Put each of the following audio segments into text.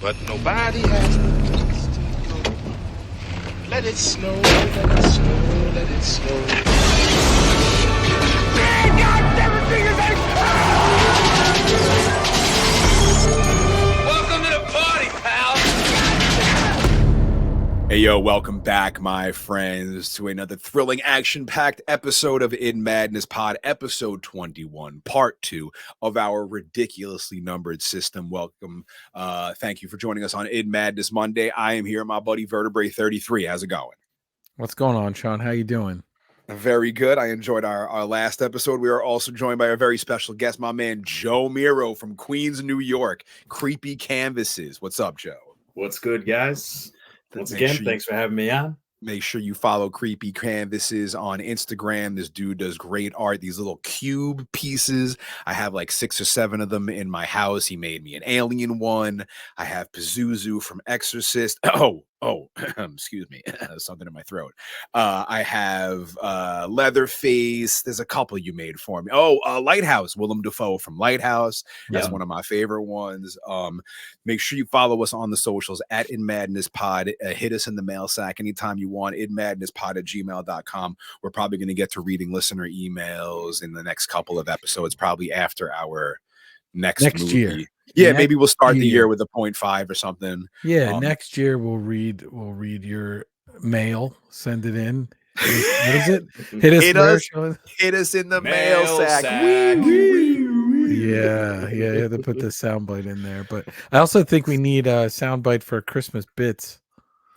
But nobody has the guts to go. Let it snow, let it snow, let it snow. Man, God damn it, welcome to the party, pal. Hey, yo, welcome back, my friends, to another thrilling, action-packed episode of In Madness Pod, episode 21, part 2 of our ridiculously numbered system. Welcome. Thank you for joining us on In Madness Monday. I am here, my buddy Vertebrae33. How's it going? What's going on, Shawn? How you doing? Very good. I enjoyed our last episode. We are also joined by a very special guest, my man Joe Mirro from Queens, New York. Creepy Canvases. What's up, Joe? What's good, guys? Once again, thanks for having me on. Make sure you follow Creepy Canvases on Instagram. This dude does great art. These little cube pieces. I have like 6 or 7 of them in my house. He made me an alien one. I have Pazuzu from Exorcist. Excuse me. Something in my throat. I have Leatherface. There's a couple you made for me. Lighthouse. Willem Dafoe from Lighthouse. That's one of my favorite ones. Make sure you follow us on the socials at In Madness Pod. Hit us in the mail sack anytime you want. inmadnesspod@gmail.com. We're probably going to get to reading listener emails in the next couple of episodes, probably after our next movie. Year. Yeah, maybe we'll start the year with a 0.5 or something. Yeah, next year we'll read your mail. Send it in. What is it? Hit us in the mail sack. Yeah, you have to put the soundbite in there. But I also think we need a soundbite for Christmas bits.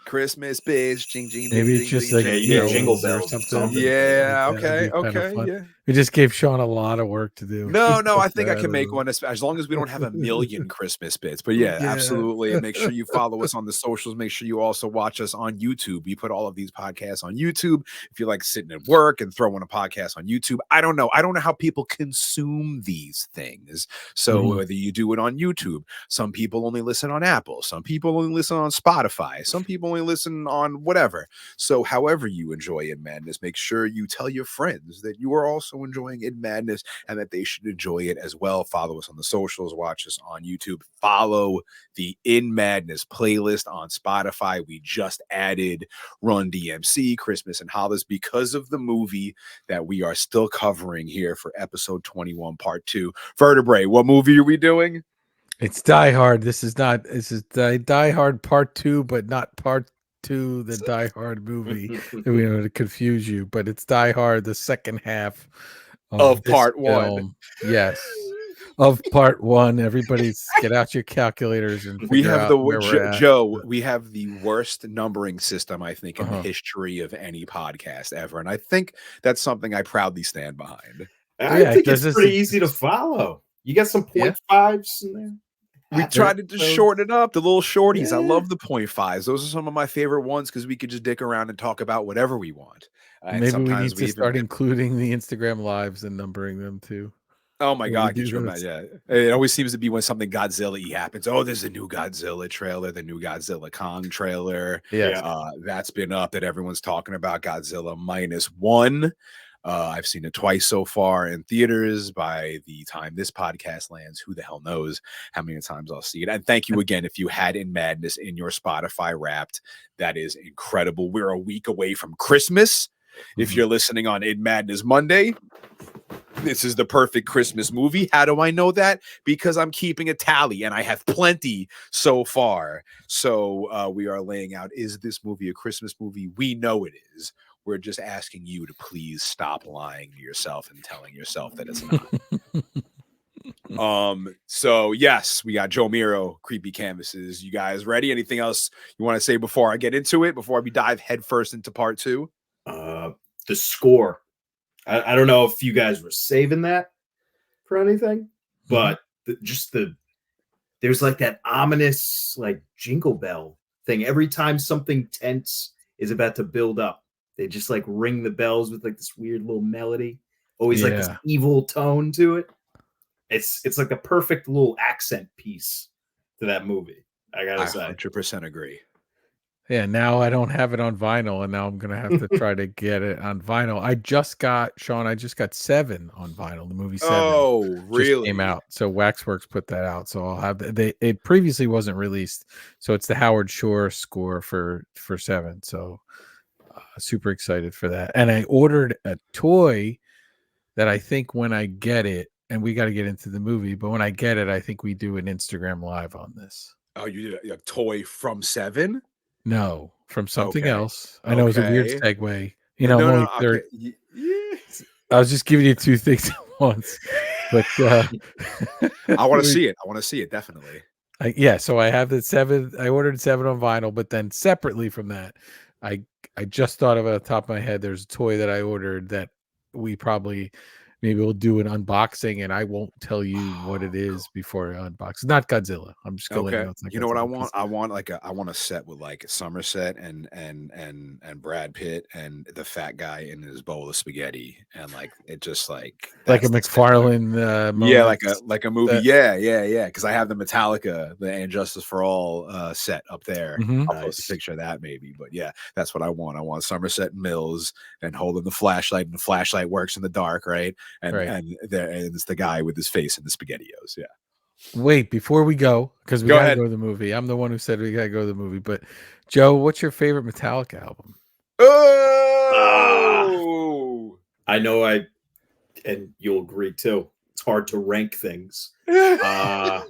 Christmas bitch, jing, jing, maybe jing, it's just jing, like jingle bells or something. Yeah, Like okay, yeah. We just gave Shawn a lot of work to do. No, I think I can make one as long as we don't have a million Christmas bits. But yeah, absolutely. And make sure you follow us on the socials. Make sure you also watch us on YouTube. We put all of these podcasts on YouTube. If you like sitting at work and throwing a podcast on YouTube, I don't know how people consume these things. So whether you do it on YouTube, some people only listen on Apple, some people only listen on Spotify, some people only listen on whatever. So however you enjoy In Madness, make sure you tell your friends that you are also enjoying In Madness and that they should enjoy it as well. Follow us on the socials, watch us on YouTube, follow the In Madness playlist on Spotify. We just added Run DMC, Christmas and Hollis because of the movie that we are still covering here for episode 21, part 2. Vertebrae, what movie are we doing? It's Die Hard. This is Die Hard part 2, but not part 2, the Die Hard movie. We don't want to confuse you, but it's Die Hard, the second half of part film. 1. Yes, of part 1. Everybody's get out your calculators and we have Joe. We have the worst numbering system, I think, in the history of any podcast ever, and I think that's something I proudly stand behind. I think it's pretty easy to follow. You got some 0.5s in there. We tried to just shorten it up, the little shorties. I love the 0.5s. Those are some of my favorite ones because we could just dick around and talk about whatever we want. Maybe we need to start including the Instagram lives and numbering them too. Oh my God, it always seems to be when something Godzilla-y happens. Oh, there's a new Godzilla trailer, the new Godzilla Kong trailer. That's been up that everyone's talking about. Godzilla -1. I've seen it twice so far in theaters. By the time this podcast lands, who the hell knows how many times I'll see it. And thank you again if you had In Madness in your Spotify Wrapped. That is incredible. We're a week away from Christmas. If you're listening on In Madness Monday, this is the perfect Christmas movie. How do I know that? Because I'm keeping a tally and I have plenty so far. So we are laying out, is this movie a Christmas movie? We know it is. We're just asking you to please stop lying to yourself and telling yourself that it's not. So yes, we got Joe Mirro, Creepy Canvases. You guys ready? Anything else you want to say before I get into it? Before we dive headfirst into part 2? The score. I don't know if you guys were saving that for anything, but there's like that ominous like jingle bell thing. Every time something tense is about to build up, they just like ring the bells with like this weird little melody. Always like this evil tone to it. It's like a perfect little accent piece to that movie. I gotta say, 100% agree. Yeah, now I don't have it on vinyl, and now I'm gonna have to try to get it on vinyl. I just got Sean. I just got Seven on vinyl. The movie Seven Oh, just came really? out, so Waxworks put that out. So I'll have it previously wasn't released, so it's the Howard Shore score for Seven. So super excited for that. And I ordered a toy that I think when I get it, and we got to get into the movie, but when I get it, I think we do an Instagram live on this. Oh, you did a toy from Seven? No, from something Okay. else. I know it was a weird Okay. segue. No, I'm no, only no. third. Okay. Yeah. I was just giving you two things at once, but I want to see it. I want to see it definitely. yeah. So I have the Seven. I ordered Seven on vinyl, but then separately from that, I just thought of it on the top of my head. There's a toy that I ordered that we probably maybe we'll do an unboxing, and I won't tell you what it is before I unbox. It's not Godzilla. I'm just gonna let you Okay. know it's not You know what I Godzilla, want? I want I want a set with like Somerset and Brad Pitt and the fat guy in his bowl of spaghetti, and like it just like like a that's the set. McFarlane Yeah, moments. like a movie. That, Yeah. Because I have the Metallica, the And Justice for All set up there. Mhm. I'll post a Nice. picture of that maybe. But yeah, that's what I want. I want Somerset Mills and holding the flashlight, and the flashlight works in the dark, right? And Right. and there and it's the guy with his face in the SpaghettiOs. Yeah. Wait, before we go, because we Go gotta ahead. go to the movie. I'm the one who said we gotta go to the movie. But Joe, what's your favorite Metallica album? Ah, Oh. I know and you'll agree too. It's hard to rank things. God.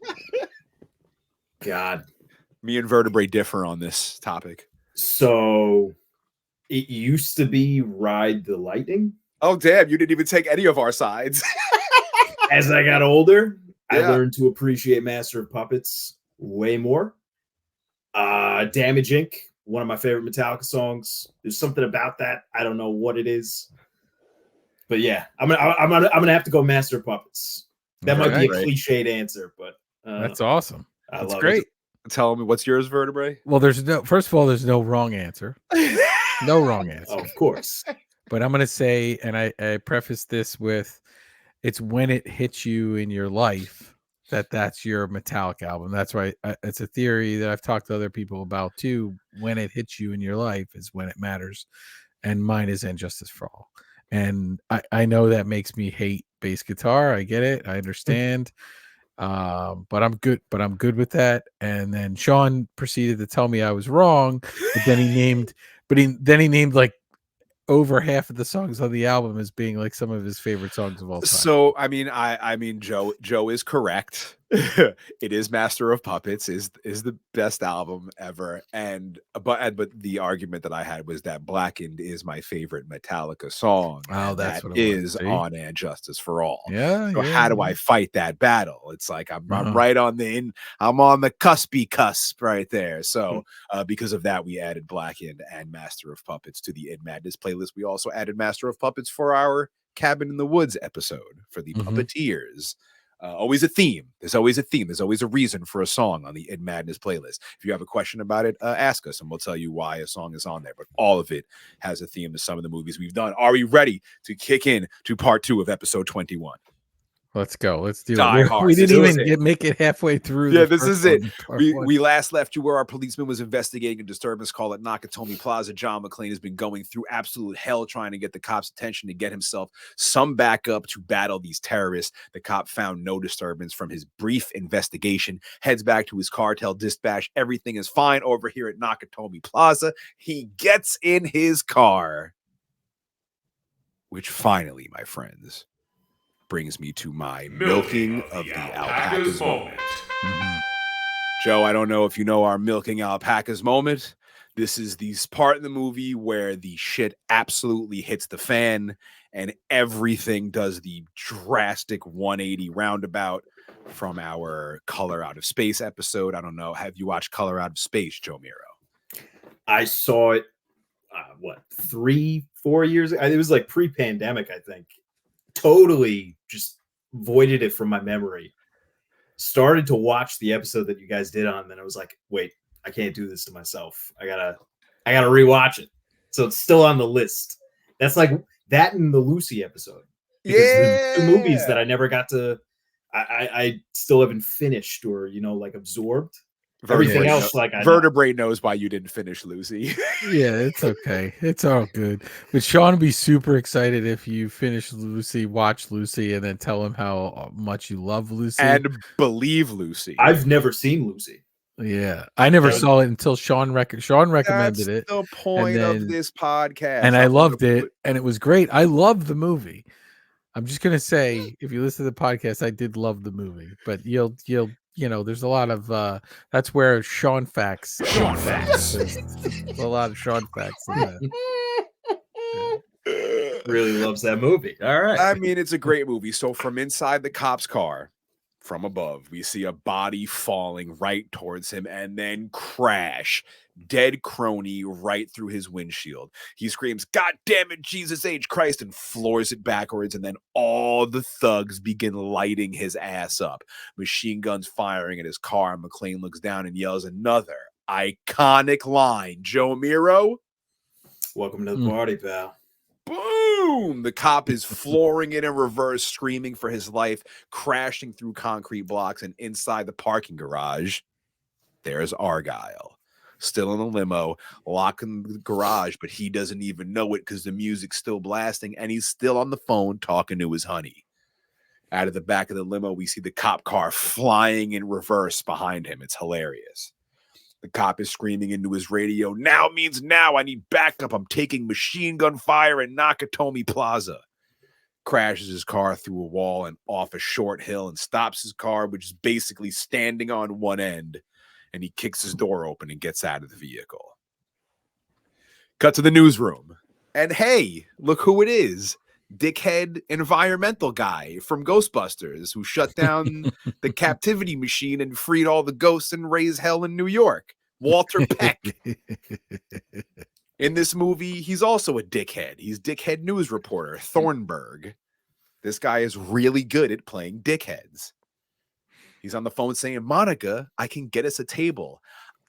Me and Vertebrae differ on this topic. So it used to be Ride the Lightning. Oh damn! You didn't even take any of our sides. As I got older, I Yeah. learned to appreciate Master of Puppets way more. Damage Inc., one of my favorite Metallica songs. There's something about that. I don't know what it is. But yeah, I'm gonna have to go Master of Puppets. That might be a Right. cliched answer, but That's awesome. I That's love great. Tell me what's yours, Vertebrae. Well, first of all, there's no wrong answer. No wrong it. answer. Oh, of course. But I'm gonna say, and I preface this with, it's when it hits you in your life that's your Metallica album. That's right. It's a theory that I've talked to other people about too. When it hits you in your life is when it matters, and mine is And Justice for All. And I know that makes me hate bass guitar. I get it. I understand. But I'm good with that. And then Shawn proceeded to tell me I was wrong, but then he named like over half of the songs on the album as being like some of his favorite songs of all time. So I mean, Joe is correct. It is Master of Puppets is the best album ever, but the argument that I had was that Blackened is my favorite Metallica song, Oh, and that's that what it was. is See? on And Justice for All. Yeah, So yeah. how do I fight that battle? It's like I'm Uh-huh. right on I'm on the cuspy cusp right there. So because of that, we added Blackened and Master of Puppets to the In Madness playlist. We also added Master of Puppets for our Cabin in the Woods episode for the Puppeteers. Always a theme. There's always a theme. There's always a reason for a song on the In Madness playlist. If you have a question about it, ask us and we'll tell you why a song is on there. But all of it has a theme to some of the movies we've done. Are we ready to kick in to part 2 of episode 21? Let's go. Let's do Die it. Hard. We didn't This is even it. make it halfway through. Yeah, the this first is it. one, part one. We last left you where our policeman was investigating a disturbance call at Nakatomi Plaza. John McClane has been going through absolute hell trying to get the cops' attention to get himself some backup to battle these terrorists. The cop found no disturbance from his brief investigation, heads back to his cartel dispatch. Everything is fine over here at Nakatomi Plaza. He gets in his car, which finally, my friends, brings me to my milking of the alpacas moment. Joe, I don't know if you know our milking alpacas moment. This is the part in the movie where the shit absolutely hits the fan and everything does the drastic 180 roundabout from our Color Out of Space episode. I don't know. Have you watched Color Out of Space, Joe Mirro? I saw it, 3-4 years ago? It was like pre-pandemic, I think. Totally just voided it from my memory. Started to watch the episode that you guys did on, and then I was like, wait, I can't do this to myself. I gotta rewatch it. So it's still on the list. That's like that and the Lucy episode. Because the two movies that I never got to, I still haven't finished or, like absorbed. Everything else, like I know. Vertebrae knows why you didn't finish Lucy. Yeah, it's okay. It's all good. But Shawn would be super excited if you finish Lucy, watch Lucy, and then tell him how much you love Lucy. And believe Lucy. I've never seen Lucy. Yeah, I never saw it until Shawn recommended it. That's the point of this podcast. And I loved it, and it was great. I loved the movie. I'm just gonna say, if you listen to the podcast, I did love the movie. But you'll there's a lot of that's where Shawn facts. There's a lot of Shawn facts in that. Really loves that movie. All right. I mean, it's a great movie. So from inside the cop's car, from above, we see a body falling right towards him and then crash. Dead crony right through his windshield. He screams, "God damn it, Jesus H. Christ," and floors it backwards. And then all the thugs begin lighting his ass up. Machine guns firing at his car. McClane looks down and yells another iconic line. Joe Mirro, welcome to the party, pal. Boom! The cop is flooring it in reverse, screaming for his life, crashing through concrete blocks, and inside the parking garage, there's Argyle. Still in the limo, locking the garage, but he doesn't even know it because the music's still blasting, and he's still on the phone talking to his honey. Out of the back of the limo, we see the cop car flying in reverse behind him. It's hilarious. The cop is screaming into his radio, "Now means now. I need backup. I'm taking machine gun fire in Nakatomi Plaza." Crashes his car through a wall and off a short hill and stops his car, which is basically standing on one end. And he kicks his door open and gets out of the vehicle. Cut to the newsroom. And hey, look who it is. Dickhead environmental guy from Ghostbusters who shut down the captivity machine and freed all the ghosts and raised hell in New York. Walter Peck. In this movie, he's also a dickhead. He's dickhead news reporter, Thornburg. This guy is really good at playing dickheads. He's on the phone saying, "Monica, I can get us a table.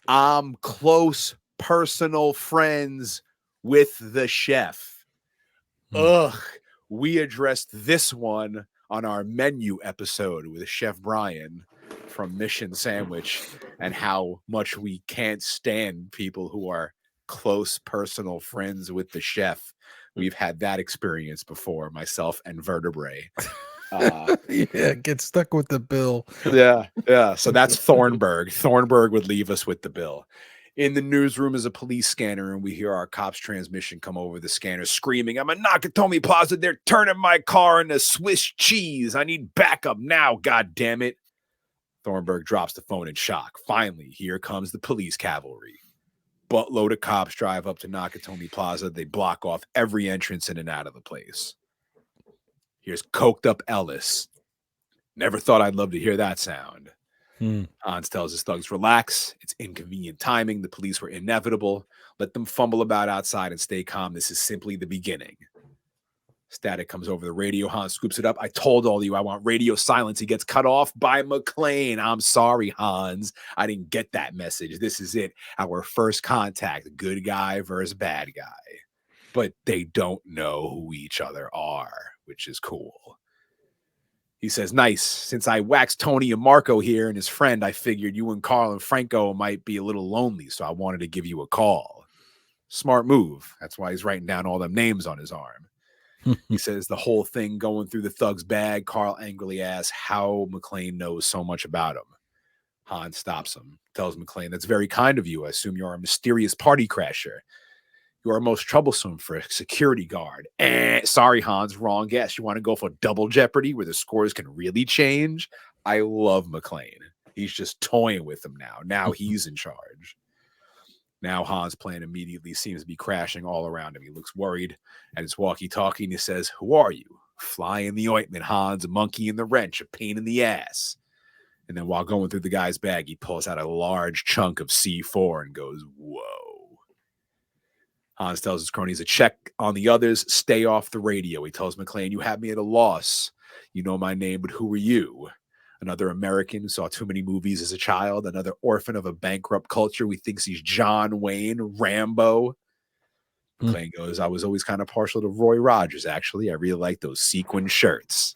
I'm close personal friends with the chef." Ugh. We addressed this one on our menu episode with Chef Brian from Mission Sandwich and how much we can't stand people who are close personal friends with the chef. We've had that experience before, myself and Vertebrae. Yeah, get stuck with the bill. Yeah. So that's Thornburg. Thornburg would leave us with the bill. In the newsroom is a police scanner, and we hear our cop's transmission come over the scanner screaming, "I'm in Nakatomi Plaza. They're turning my car into Swiss cheese. I need backup now, God damn it." Thornburg drops the phone in shock. Finally, here comes the police cavalry. Buttload of cops drive up to Nakatomi Plaza. They block off every entrance in and out of the place. Here's coked up Ellis. Never thought I'd love to hear that sound. Hans tells his thugs, "Relax. It's inconvenient timing. The police were inevitable. Let them fumble about outside and stay calm. This is simply the beginning." Static comes over the radio. Hans scoops it up. "I told all of you I want radio silence." He gets cut off by McClane. "I'm sorry, Hans. I didn't get that message. This is it. Our first contact. Good guy versus bad guy." But they don't know who each other are, which is cool. He says, "Nice. Since I waxed Tony and Marco here and his friend, I figured you and Carl and Franco might be a little lonely, so I wanted to give you a call." Smart move. That's why he's writing down all them names on his arm. He says the whole thing going through the thug's bag. Carl angrily asks how McClane knows so much about him. Hans stops him, tells McClane, "That's very kind of you. I assume you're a mysterious party crasher. You are most troublesome for a security guard." Sorry, Hans, wrong guess. You want to go for double jeopardy where the scores can really change? I love McClane. He's just toying with him now. Now he's in charge. Now Hans' plan immediately seems to be crashing all around him. He looks worried at his walkie-talkie and he says, "Who are you?" "Fly in the ointment, Hans, a monkey in the wrench, a pain in the ass." And then while going through the guy's bag, he pulls out a large chunk of C4 and goes, "Whoa." Hans tells his cronies to check on the others, stay off the radio. He tells McClane, "You have me at a loss. You know my name, but who are you?" Another American who saw too many movies as a child, another orphan of a bankrupt culture. We thinks he's John Wayne, Rambo. McClane goes, "I was always kind of partial to Roy Rogers, actually. I really like those sequin shirts."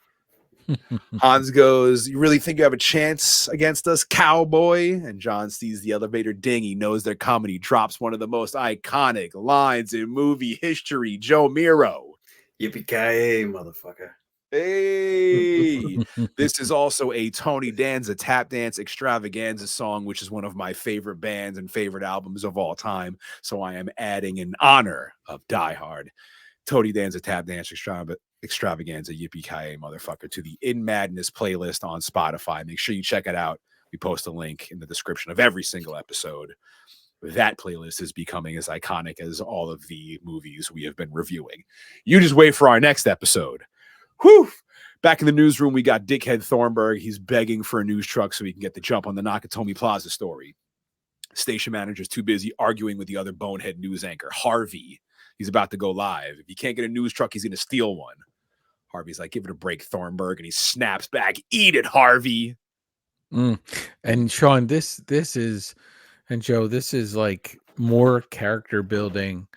Hans goes, "You really think you have a chance against us, cowboy?" And John sees the elevator ding. He knows they're coming. He drops one of the most iconic lines in movie history, Joe Mirro. Yippee-ki-yay, motherfucker. Hey, this is also a Tony Danza tap dance extravaganza song, which is one of my favorite bands and favorite albums of all time. So I am adding in honor of Die Hard, Tony Danza tap dance extravaganza, yippee-ki-yay, motherfucker, to the In Madness playlist on Spotify. Make sure you check it out. We post a link in the description of every single episode. That playlist is becoming as iconic as all of the movies we have been reviewing. You just wait for our next episode. Whew. Back in the newsroom, we got Dickhead Thornburg. He's begging for a news truck so he can get the jump on the Nakatomi Plaza story. Station manager's too busy arguing with the other bonehead news anchor, Harvey. He's about to go live. If he can't get a news truck, he's going to steal one. Harvey's like, "Give it a break, Thornburg." And he snaps back, "Eat it, Harvey." And Shawn, this is, and Joe, this is like more character building.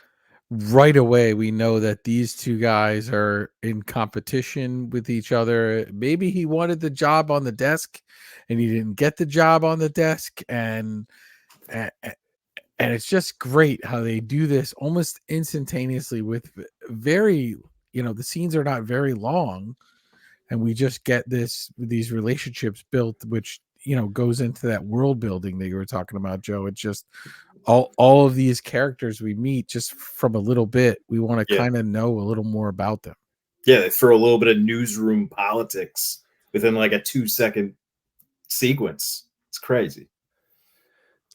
Right away, we know that these two guys are in competition with each other. Maybe he wanted the job on the desk and he didn't get the job on the desk. And it's just great how they do this almost instantaneously with very, the scenes are not very long. And we just get these relationships built, which, goes into that world building that you were talking about, Joe. It's just all of these characters we meet just from a little bit. We want to kind of know a little more about them. Yeah, they throw a little bit of newsroom politics within like a 2-second sequence. It's crazy.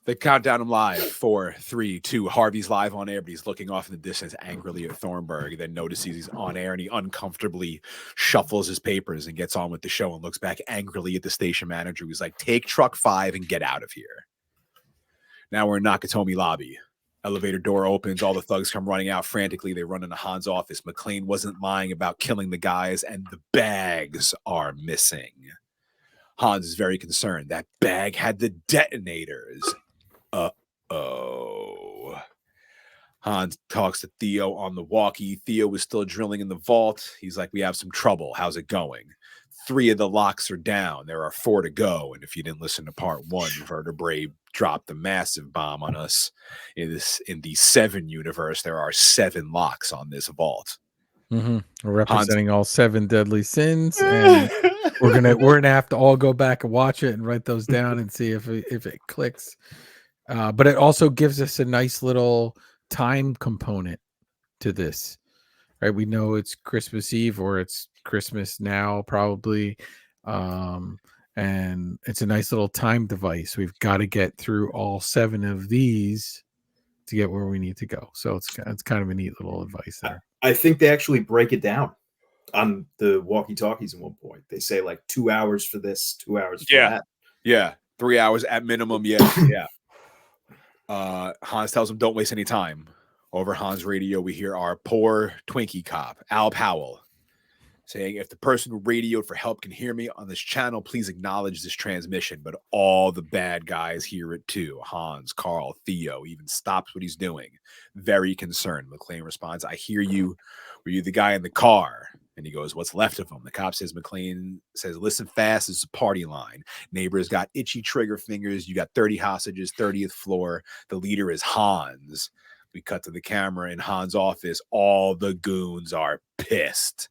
They count down him live. 4, 3, 2. Harvey's live on air, but he's looking off in the distance angrily at Thornburg. Then notices he's on air and he uncomfortably shuffles his papers and gets on with the show and looks back angrily at the station manager, who's like, "Take truck 5 and get out of here." Now we're in Nakatomi lobby. Elevator door opens. All the thugs come running out frantically. They run into Hans' office. McClane wasn't lying about killing the guys, and the bags are missing. Hans is very concerned. That bag had the detonators. Uh-oh. Hans talks to Theo on the walkie. Theo was still drilling in the vault. He's like, "We have some trouble. How's it going?" 3 of the locks are down. There are 4 to go. And if you didn't listen to part 1, Vertebrae dropped a massive bomb on us. In the 7 universe, there are 7 locks on this vault. We're representing all 7 deadly sins, and we're gonna have to all go back and watch it and write those down and see if it clicks. But it also gives us a nice little time component to this, right? We know it's Christmas Eve or it's Christmas now, probably. And it's a nice little time device. We've got to get through all 7 of these to get where we need to go. So it's kind of a neat little advice there. I think they actually break it down on the walkie-talkies at one point. They say like 2 hours for this, 2 hours for that. Yeah. 3 hours at minimum. Yeah. Hans tells him, "Don't waste any time." Over Hans' radio, we hear our poor Twinkie cop, Al Powell, saying, "If the person who radioed for help can hear me on this channel, please acknowledge this transmission." But all the bad guys hear it too. Hans, Carl, Theo even stops what he's doing. Very concerned. McClane responds, "I hear you. Were you the guy in the car?" And he goes, "What's left of him?" The cop says, McClane says, "Listen fast. It's a party line. Neighbors got itchy trigger fingers. You got 30 hostages, 30th floor. The leader is Hans." We cut to the camera in Hans' office. All the goons are pissed.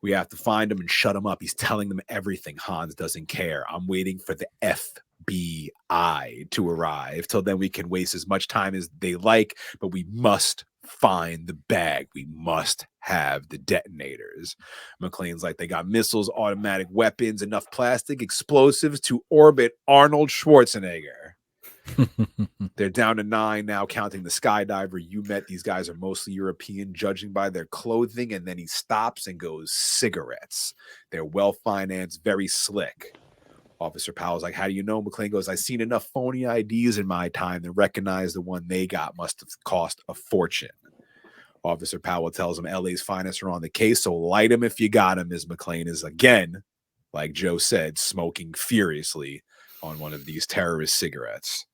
We have to find him and shut him up. He's telling them everything. Hans doesn't care. I'm waiting for the FBI to arrive. Till then, we can waste as much time as they like, but we must find the bag. We must have the detonators. McClane's like, "They got missiles, automatic weapons, enough plastic explosives to orbit Arnold Schwarzenegger." They're down to 9 now, counting the skydiver you met. These guys are mostly European, judging by their clothing. And then he stops and goes, "Cigarettes. They're well-financed, very slick." Officer Powell's like, "How do you know?" McClane goes, "I've seen enough phony IDs in my time to recognize the one they got must have cost a fortune." Officer Powell tells him LA's finest are on the case, so light him if you got him, as McClane is again, like Joe said, smoking furiously on one of these terrorist cigarettes.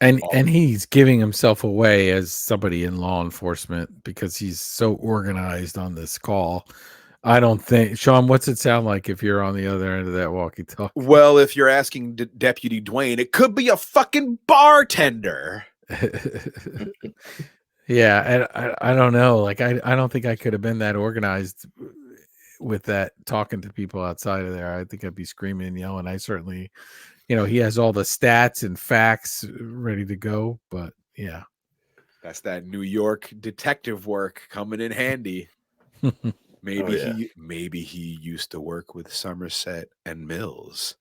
And he's giving himself away as somebody in law enforcement because he's so organized on this call. I don't think, Shawn, what's it sound like if you're on the other end of that walkie-talkie? Well, if you're asking Deputy Dwayne, it could be a fucking bartender. Yeah, and I don't know. Like I don't think I could have been that organized with that, talking to people outside of there. I think I'd be screaming and yelling. I certainly, he has all the stats and facts ready to go, but yeah. That's that New York detective work coming in handy. Maybe he used to work with Somerset and Mills.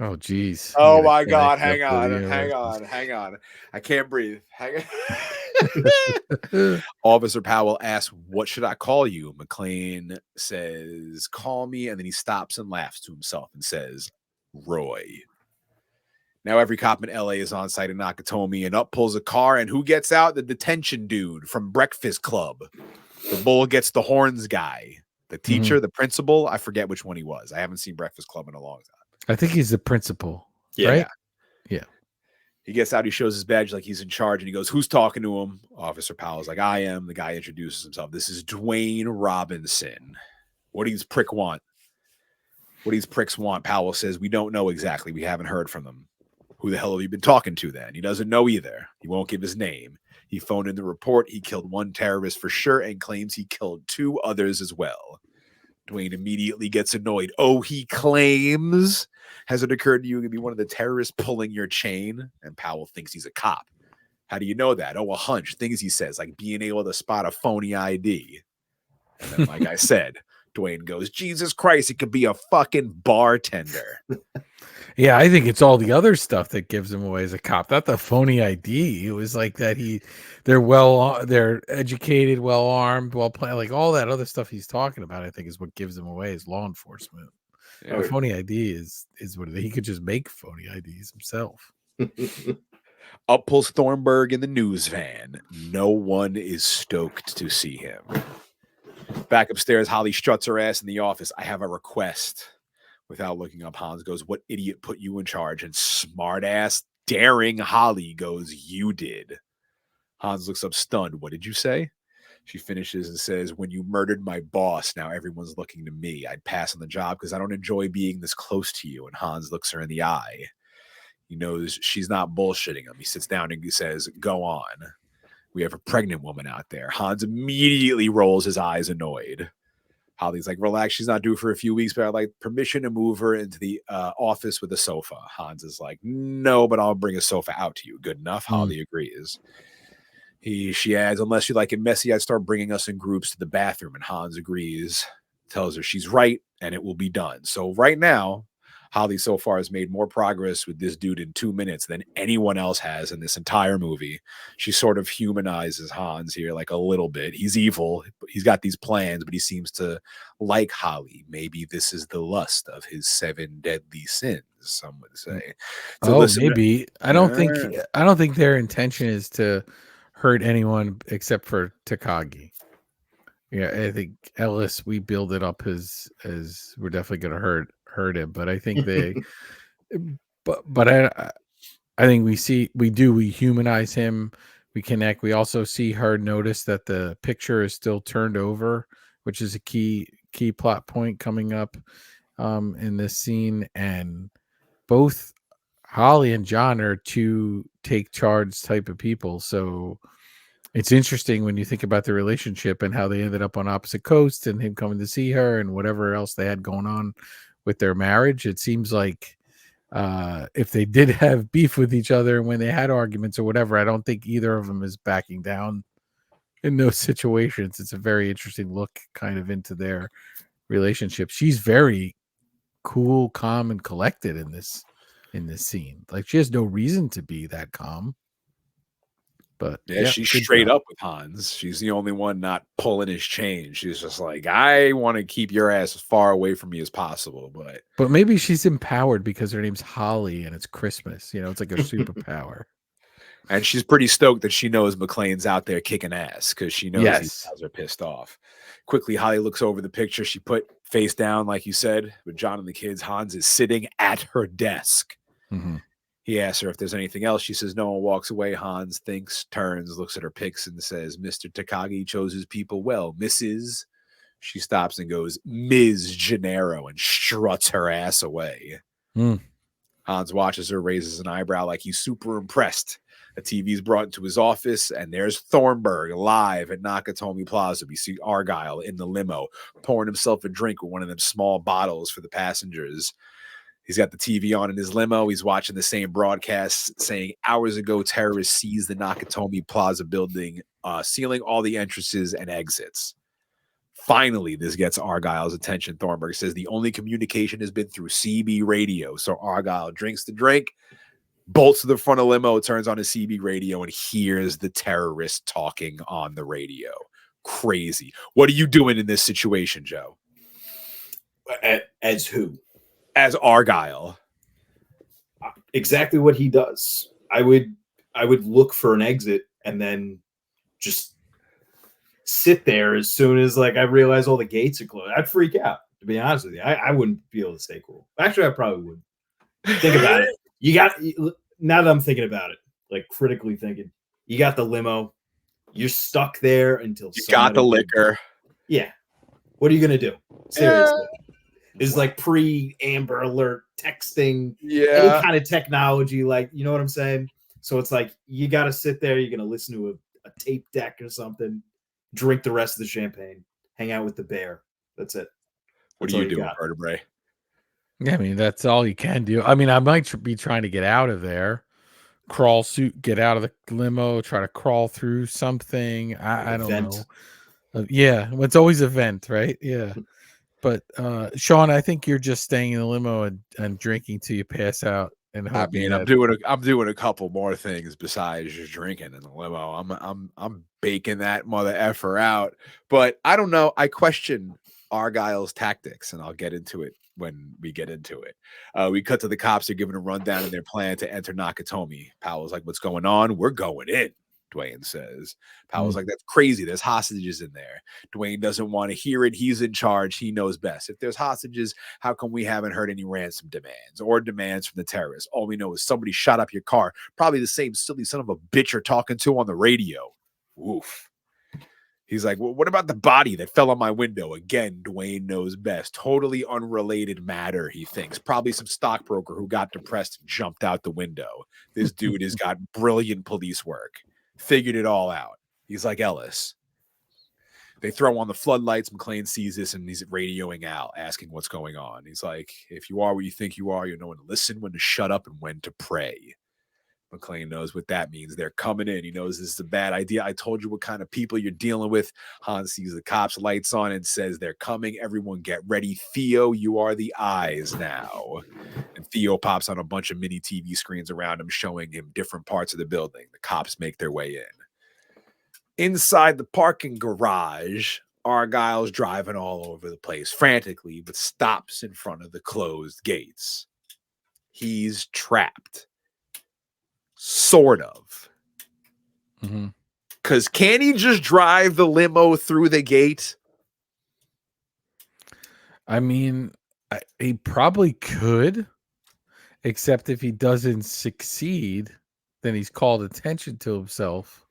Oh geez. Oh my God! Hang on. I can't breathe. Hang on. Officer Powell asks, "What should I call you?" McClane says, "Call me," and then he stops and laughs to himself and says, "Roy." Now every cop in LA is on site in Nakatomi, and up pulls a car, and who gets out? The detention dude from Breakfast Club. The bull gets the horns guy. The teacher, the principal, I forget which one he was. I haven't seen Breakfast Club in a long time. I think he's the principal, Yeah. right? Yeah. He gets out, he shows his badge like he's in charge, and he goes, "Who's talking to him?" Officer Powell's like, "I am." The guy introduces himself. "This is Dwayne Robinson." What do these pricks want? Powell says, "We don't know exactly. We haven't heard from them." "Who the hell have you been talking to then?" He doesn't know either. He won't give his name. He phoned in the report. He killed one terrorist for sure and claims he killed 2 others as well. Dwayne immediately gets annoyed. "Oh, he claims? Has it occurred to you to be one of the terrorists pulling your chain?" And Powell thinks he's a cop. "How do you know that?" "Oh, a hunch." Things he says, like being able to spot a phony ID. And then, like I said, Dwayne goes, "Jesus Christ, it could be a fucking bartender." Yeah, I think it's all the other stuff that gives him away as a cop, not the phony ID. It was like that they're educated, well armed, well planned, like all that other stuff he's talking about. I think is what gives him away as law enforcement. Yeah. Phony ID is what he could just make phony IDs himself. Up pulls Thornburg in the news van. No one is stoked to see him. Back upstairs, Holly struts her ass in the office. "I have a request." Without looking up, Hans goes, "What idiot put you in charge?" And smart ass, daring Holly goes, "You did." Hans looks up stunned. "What did you say?" She finishes and says, "When you murdered my boss, now everyone's looking to me. I'd pass on the job because I don't enjoy being this close to you." And Hans looks her in the eye. He knows she's not bullshitting him. He sits down and he says, "Go on. We have a pregnant woman out there." Hans immediately rolls his eyes, annoyed. Holly's like, "Relax, she's not due for a few weeks, but I'd like permission to move her into the office with a sofa." Hans is like, "No, but I'll bring a sofa out to you." "Good enough." Holly agrees. She adds, "Unless you like it messy, I'd start bringing us in groups to the bathroom." And Hans agrees, tells her she's right, and it will be done. So right now, Holly so far has made more progress with this dude in 2 minutes than anyone else has in this entire movie. She sort of humanizes Hans here like a little bit. He's evil. He's got these plans, but he seems to like Holly. Maybe this is the lust of his 7 deadly sins, some would say. Maybe. I don't think their intention is to hurt anyone except for Takagi. Yeah, I think Ellis, we build it up as we're definitely going to hurt him, but I think they, but I think we humanize him, we connect. We also see her notice that the picture is still turned over, which is a key plot point coming up in this scene. And both Holly and John are 2 take charge type of people, so it's interesting when you think about the relationship and how they ended up on opposite coasts and him coming to see her and whatever else they had going on with their marriage. It seems like if they did have beef with each other and when they had arguments or whatever, I don't think either of them is backing down in those situations. It's a very interesting look kind of into their relationship. She's very cool, calm, and collected in this scene. Like she has no reason to be that calm. But yeah, she's straight up with Hans. She's the only one not pulling his chain. She's just like, "I want to keep your ass as far away from me as possible." But maybe she's empowered because her name's Holly and it's Christmas. It's like a superpower. And she's pretty stoked that she knows McClane's out there kicking ass because she knows these guys are pissed off. Quickly, Holly looks over the picture. She put face down, like you said, with John and the kids. Hans is sitting at her desk. Mm-hmm. He asks her if there's anything else. She says no and walks away. Hans thinks, turns, looks at her pics and says, "Mr. Takagi chose his people well. Mrs. She stops and goes, Ms. Gennaro, and struts her ass away. Hans watches her, raises an eyebrow like he's super impressed. A TV's brought into his office, and there's Thornburg live at Nakatomi Plaza. We see Argyle in the limo, pouring himself a drink with one of them small bottles for the passengers. He's got the TV on in his limo. He's watching the same broadcast saying, hours ago, terrorists seized the Nakatomi Plaza building, sealing all the entrances and exits. Finally, this gets Argyle's attention. Thornburg says the only communication has been through CB radio. So Argyle drinks the drink, bolts to the front of the limo, turns on his CB radio, and hears the terrorist talking on the radio. Crazy. What are you doing in this situation, Joe? As who? As Argyle. Exactly what he does. I would look for an exit and then just sit there as soon as like I realize all the gates are closed. I'd freak out, to be honest with you. I wouldn't be able to stay cool. Actually, I probably would. Think about it. Now that I'm thinking about it, like critically thinking, you got the limo, you're stuck there until you got the liquor. Yeah. What are you gonna do? Seriously. Is like pre-Amber Alert texting, any kind of technology, like, you know what I'm saying? So it's like you got to sit there. You're gonna listen to a tape deck or something, drink the rest of the champagne, hang out with the bear. That's it. What are you doing, Vertebrae? Yeah, I mean, that's all you can do. I mean, I might be trying to get out of there, crawl suit, get out of the limo, try to crawl through something. I don't know. Yeah, it's always a vent, right? Yeah. But Shawn, I think you're just staying in the limo and drinking till you pass out. And I mean, I'm doing a couple more things besides just drinking in the limo. I'm baking that mother effer out. But I don't know. I question Argyle's tactics, and I'll get into it when we get into it. We cut to the cops. They're giving a rundown of their plan to enter Nakatomi. Powell's like, "What's going on? We're going in." Dwayne says. Powell's like, "That's crazy. There's hostages in there." Dwayne doesn't want to hear it. He's in charge. He knows best. If there's hostages, how come we haven't heard any ransom demands or demands from the terrorists? All we know is somebody shot up your car. Probably the same silly son of a bitch you're talking to on the radio. Woof. He's like, well, what about the body that fell on my window? Again, Dwayne knows best. Totally unrelated matter, he thinks. Probably some stockbroker who got depressed and jumped out the window. This dude has got brilliant police work. Figured it all out. He's like Ellis. They throw on the floodlights. McClane sees this and he's radioing Al, asking what's going on. He's like, if you are what you think you are, you know when to listen, when to shut up, and when to pray. McClane knows what that means. They're coming in. He knows this is a bad idea. I told you what kind of people you're dealing with. Hans sees the cops' lights on and says, they're coming. Everyone get ready. Theo, you are the eyes now. And Theo pops on a bunch of mini TV screens around him, showing him different parts of the building. The cops make their way in. Inside the parking garage, Argyle's driving all over the place frantically, but stops in front of the closed gates. He's trapped. Sort of. Because can he just drive the limo through the gate? I mean, he probably could, except if he doesn't succeed, then he's called attention to himself.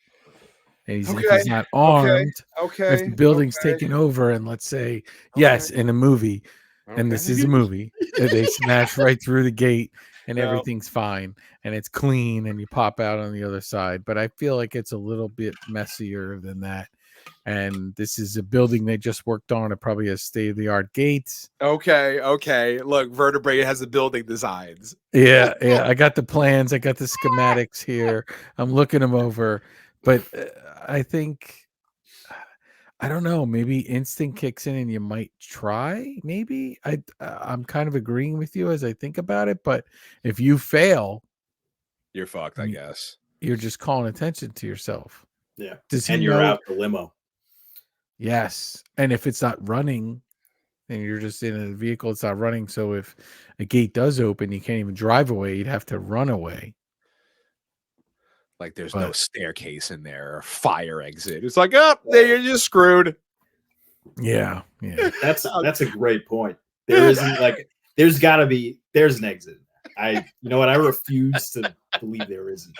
And if he's not armed, if the building's taken over, and let's say, yes, in a movie, and this is a movie, they smash right through the gate and everything's fine and it's clean and you pop out on the other side. But I feel like it's a little bit messier than that. And this is a building they just worked on. It probably has state-of-the-art gates. Okay. Look, Vertebrae has the building designs. Yeah. I got the plans. I got the schematics here. I'm looking them over. But I think, I don't know, maybe instinct kicks in and you might try. Maybe I'm kind of agreeing with you as I think about it. But if you fail, you're fucked, I guess. You're just calling attention to yourself. Yeah. And you're out the limo. Yes. And if it's not running, then you're just in a vehicle, it's not running. So if a gate does open, you can't even drive away. You'd have to run away. Like there's no staircase in there or fire exit. It's like, oh, there you're just screwed. Yeah. That's a great point. There isn't like there's an exit. You know what? I refuse to believe there isn't.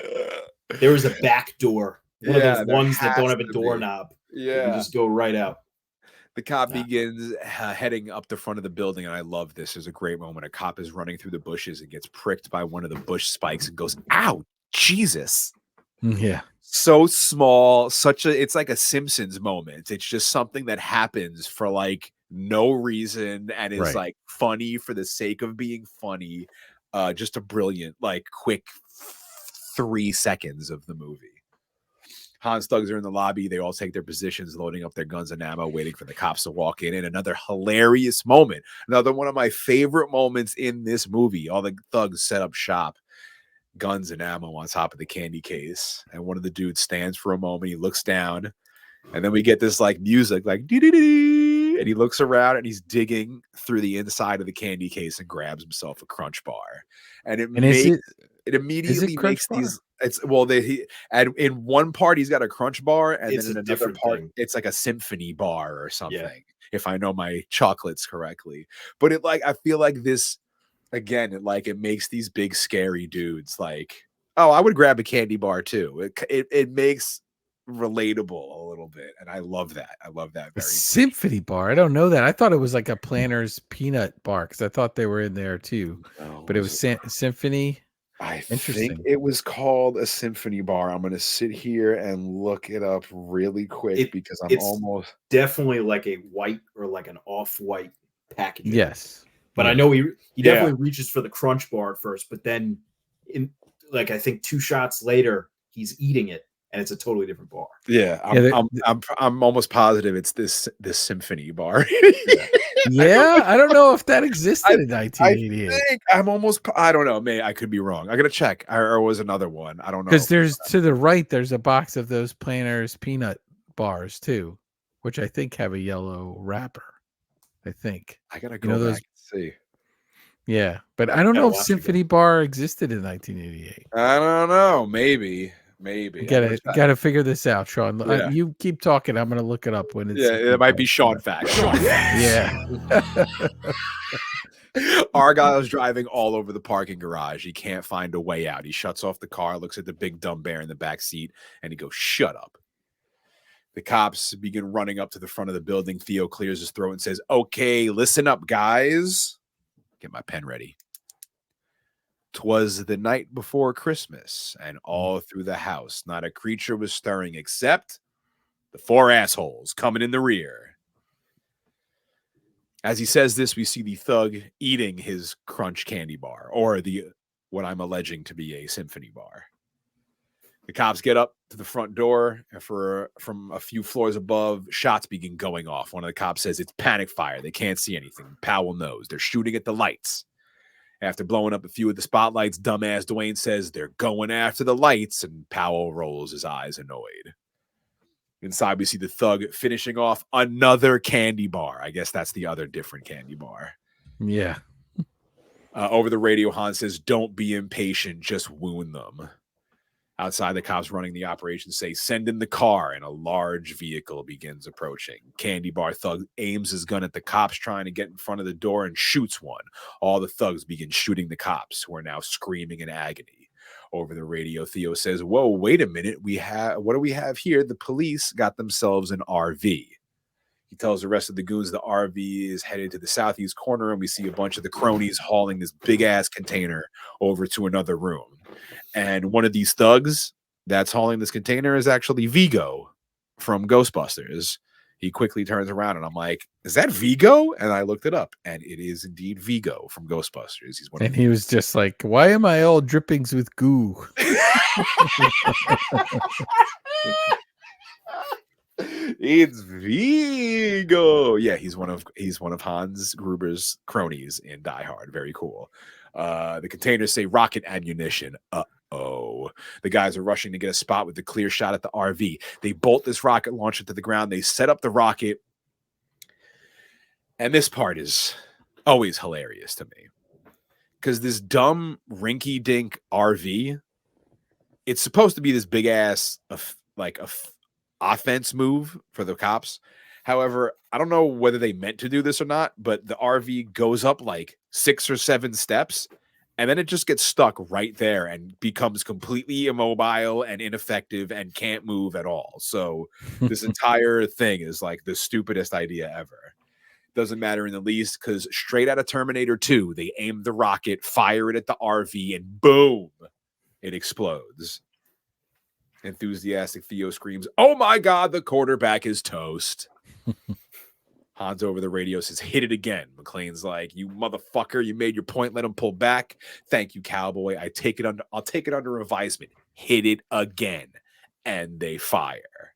There is a back door. One of those ones that don't have a doorknob. Yeah. You just go right out. The cop begins heading up the front of the building, and I love this. There's a great moment. A cop is running through the bushes and gets pricked by one of the bush spikes and goes, "Ow, Jesus!" Yeah. So small, it's like a Simpsons moment. It's just something that happens for like no reason and is like funny for the sake of being funny. Just a brilliant, like quick 3 seconds of the movie. Hans thugs are in the lobby. They all take their positions, loading up their guns and ammo, waiting for the cops to walk in. And another hilarious moment. Another one of my favorite moments in this movie. All the thugs set up shop, guns and ammo on top of the candy case. And one of the dudes stands for a moment. He looks down. And then we get this like music, like dee-dee-dee-dee, and he looks around and he's digging through the inside of the candy case and grabs himself a Crunch Bar. And it immediately makes these. It's and in one part he's got a Crunch Bar, and then in another part it's like a symphony bar or something. If I know my chocolates correctly, but I feel like this again. It makes these big scary dudes like, oh, I would grab a candy bar too. It makes relatable a little bit, and I love that. I love that very symphony bar. I don't know that. I thought it was like a Planters peanut bar because I thought they were in there too. No, but it was symphony. I think it was called a symphony bar. I'm going to sit here and look it up really quick because it's almost definitely like a white or like an off-white packaging. Yes, but I know he definitely reaches for the Crunch Bar at first, but then in I think 2 shots later he's eating it. And it's a totally different bar. Yeah, I'm almost positive it's this symphony bar. I don't know if that existed in 1988. I don't know. I could be wrong. I gotta check. Or was another one. I don't know. Because there's to the right, there's a box of those Planters peanut bars too, which I think have a yellow wrapper. I think I gotta go back and see. Yeah, but I don't know if Symphony Bar existed in 1988. I don't know. Maybe. Gotta figure this out, Shawn. Yeah. You keep talking. I'm gonna look it up when it's. Yeah, it might be Shawn facts. Yeah. Argyle's driving all over the parking garage. He can't find a way out. He shuts off the car, looks at the big dumb bear in the back seat, and he goes, "Shut up." The cops begin running up to the front of the building. Theo clears his throat and says, "Okay, listen up, guys." Get my pen ready. 'Twas the night before Christmas, and all through the house not a creature was stirring except the 4 assholes coming in the rear. As he says this, we see the thug eating his Crunch candy bar, or what I'm alleging to be a symphony bar. The cops get up to the front door, and from a few floors above, shots begin going off. One of the cops says it's panic fire. They can't see anything. Powell knows. They're shooting at the lights. After blowing up a few of the spotlights, dumbass Dwayne says they're going after the lights, and Powell rolls his eyes annoyed. Inside, we see the thug finishing off another candy bar. I guess that's the other different candy bar. Yeah. Over the radio, Hans says, "Don't be impatient, just wound them." Outside, the cops running the operation say, "Send in the car," and a large vehicle begins approaching. Candy bar thug aims his gun at the cops trying to get in front of the door and shoots one. All the thugs begin shooting the cops, who are now screaming in agony. Over the radio, Theo says, "Whoa, wait a minute. What do we have here? The police got themselves an RV." He tells the rest of the goons the RV is headed to the southeast corner, and we see a bunch of the cronies hauling this big-ass container over to another room. And one of these thugs that's hauling this container is actually Vigo from Ghostbusters. He quickly turns around, and I'm like, "Is that Vigo?" And I looked it up, and it is indeed Vigo from Ghostbusters. He was just like, "Why am I all drippings with goo?" It's Vigo. Yeah, he's one of Hans Gruber's cronies in Die Hard. Very cool. The containers say rocket ammunition. Uh-oh. The guys are rushing to get a spot with the clear shot at the RV. They bolt this rocket launcher to the ground. They set up the rocket. And this part is always hilarious to me. Because this dumb rinky-dink RV, it's supposed to be this big-ass, offense move for the cops. However, I don't know whether they meant to do this or not, but the RV goes up like 6 or 7 steps And then it just gets stuck right there and becomes completely immobile and ineffective and can't move at all. So this entire thing is like the stupidest idea ever. Doesn't matter in the least, because straight out of Terminator 2, they aim the rocket, fire it at the RV, and boom, it explodes. Enthusiastic Theo screams, "Oh my God, the quarterback is toast." Hans over the radio says, "Hit it again." McClane's like, "You motherfucker, you made your point. Let him pull back. Thank you, cowboy. I'll take it under advisement. Hit it again." And they fire.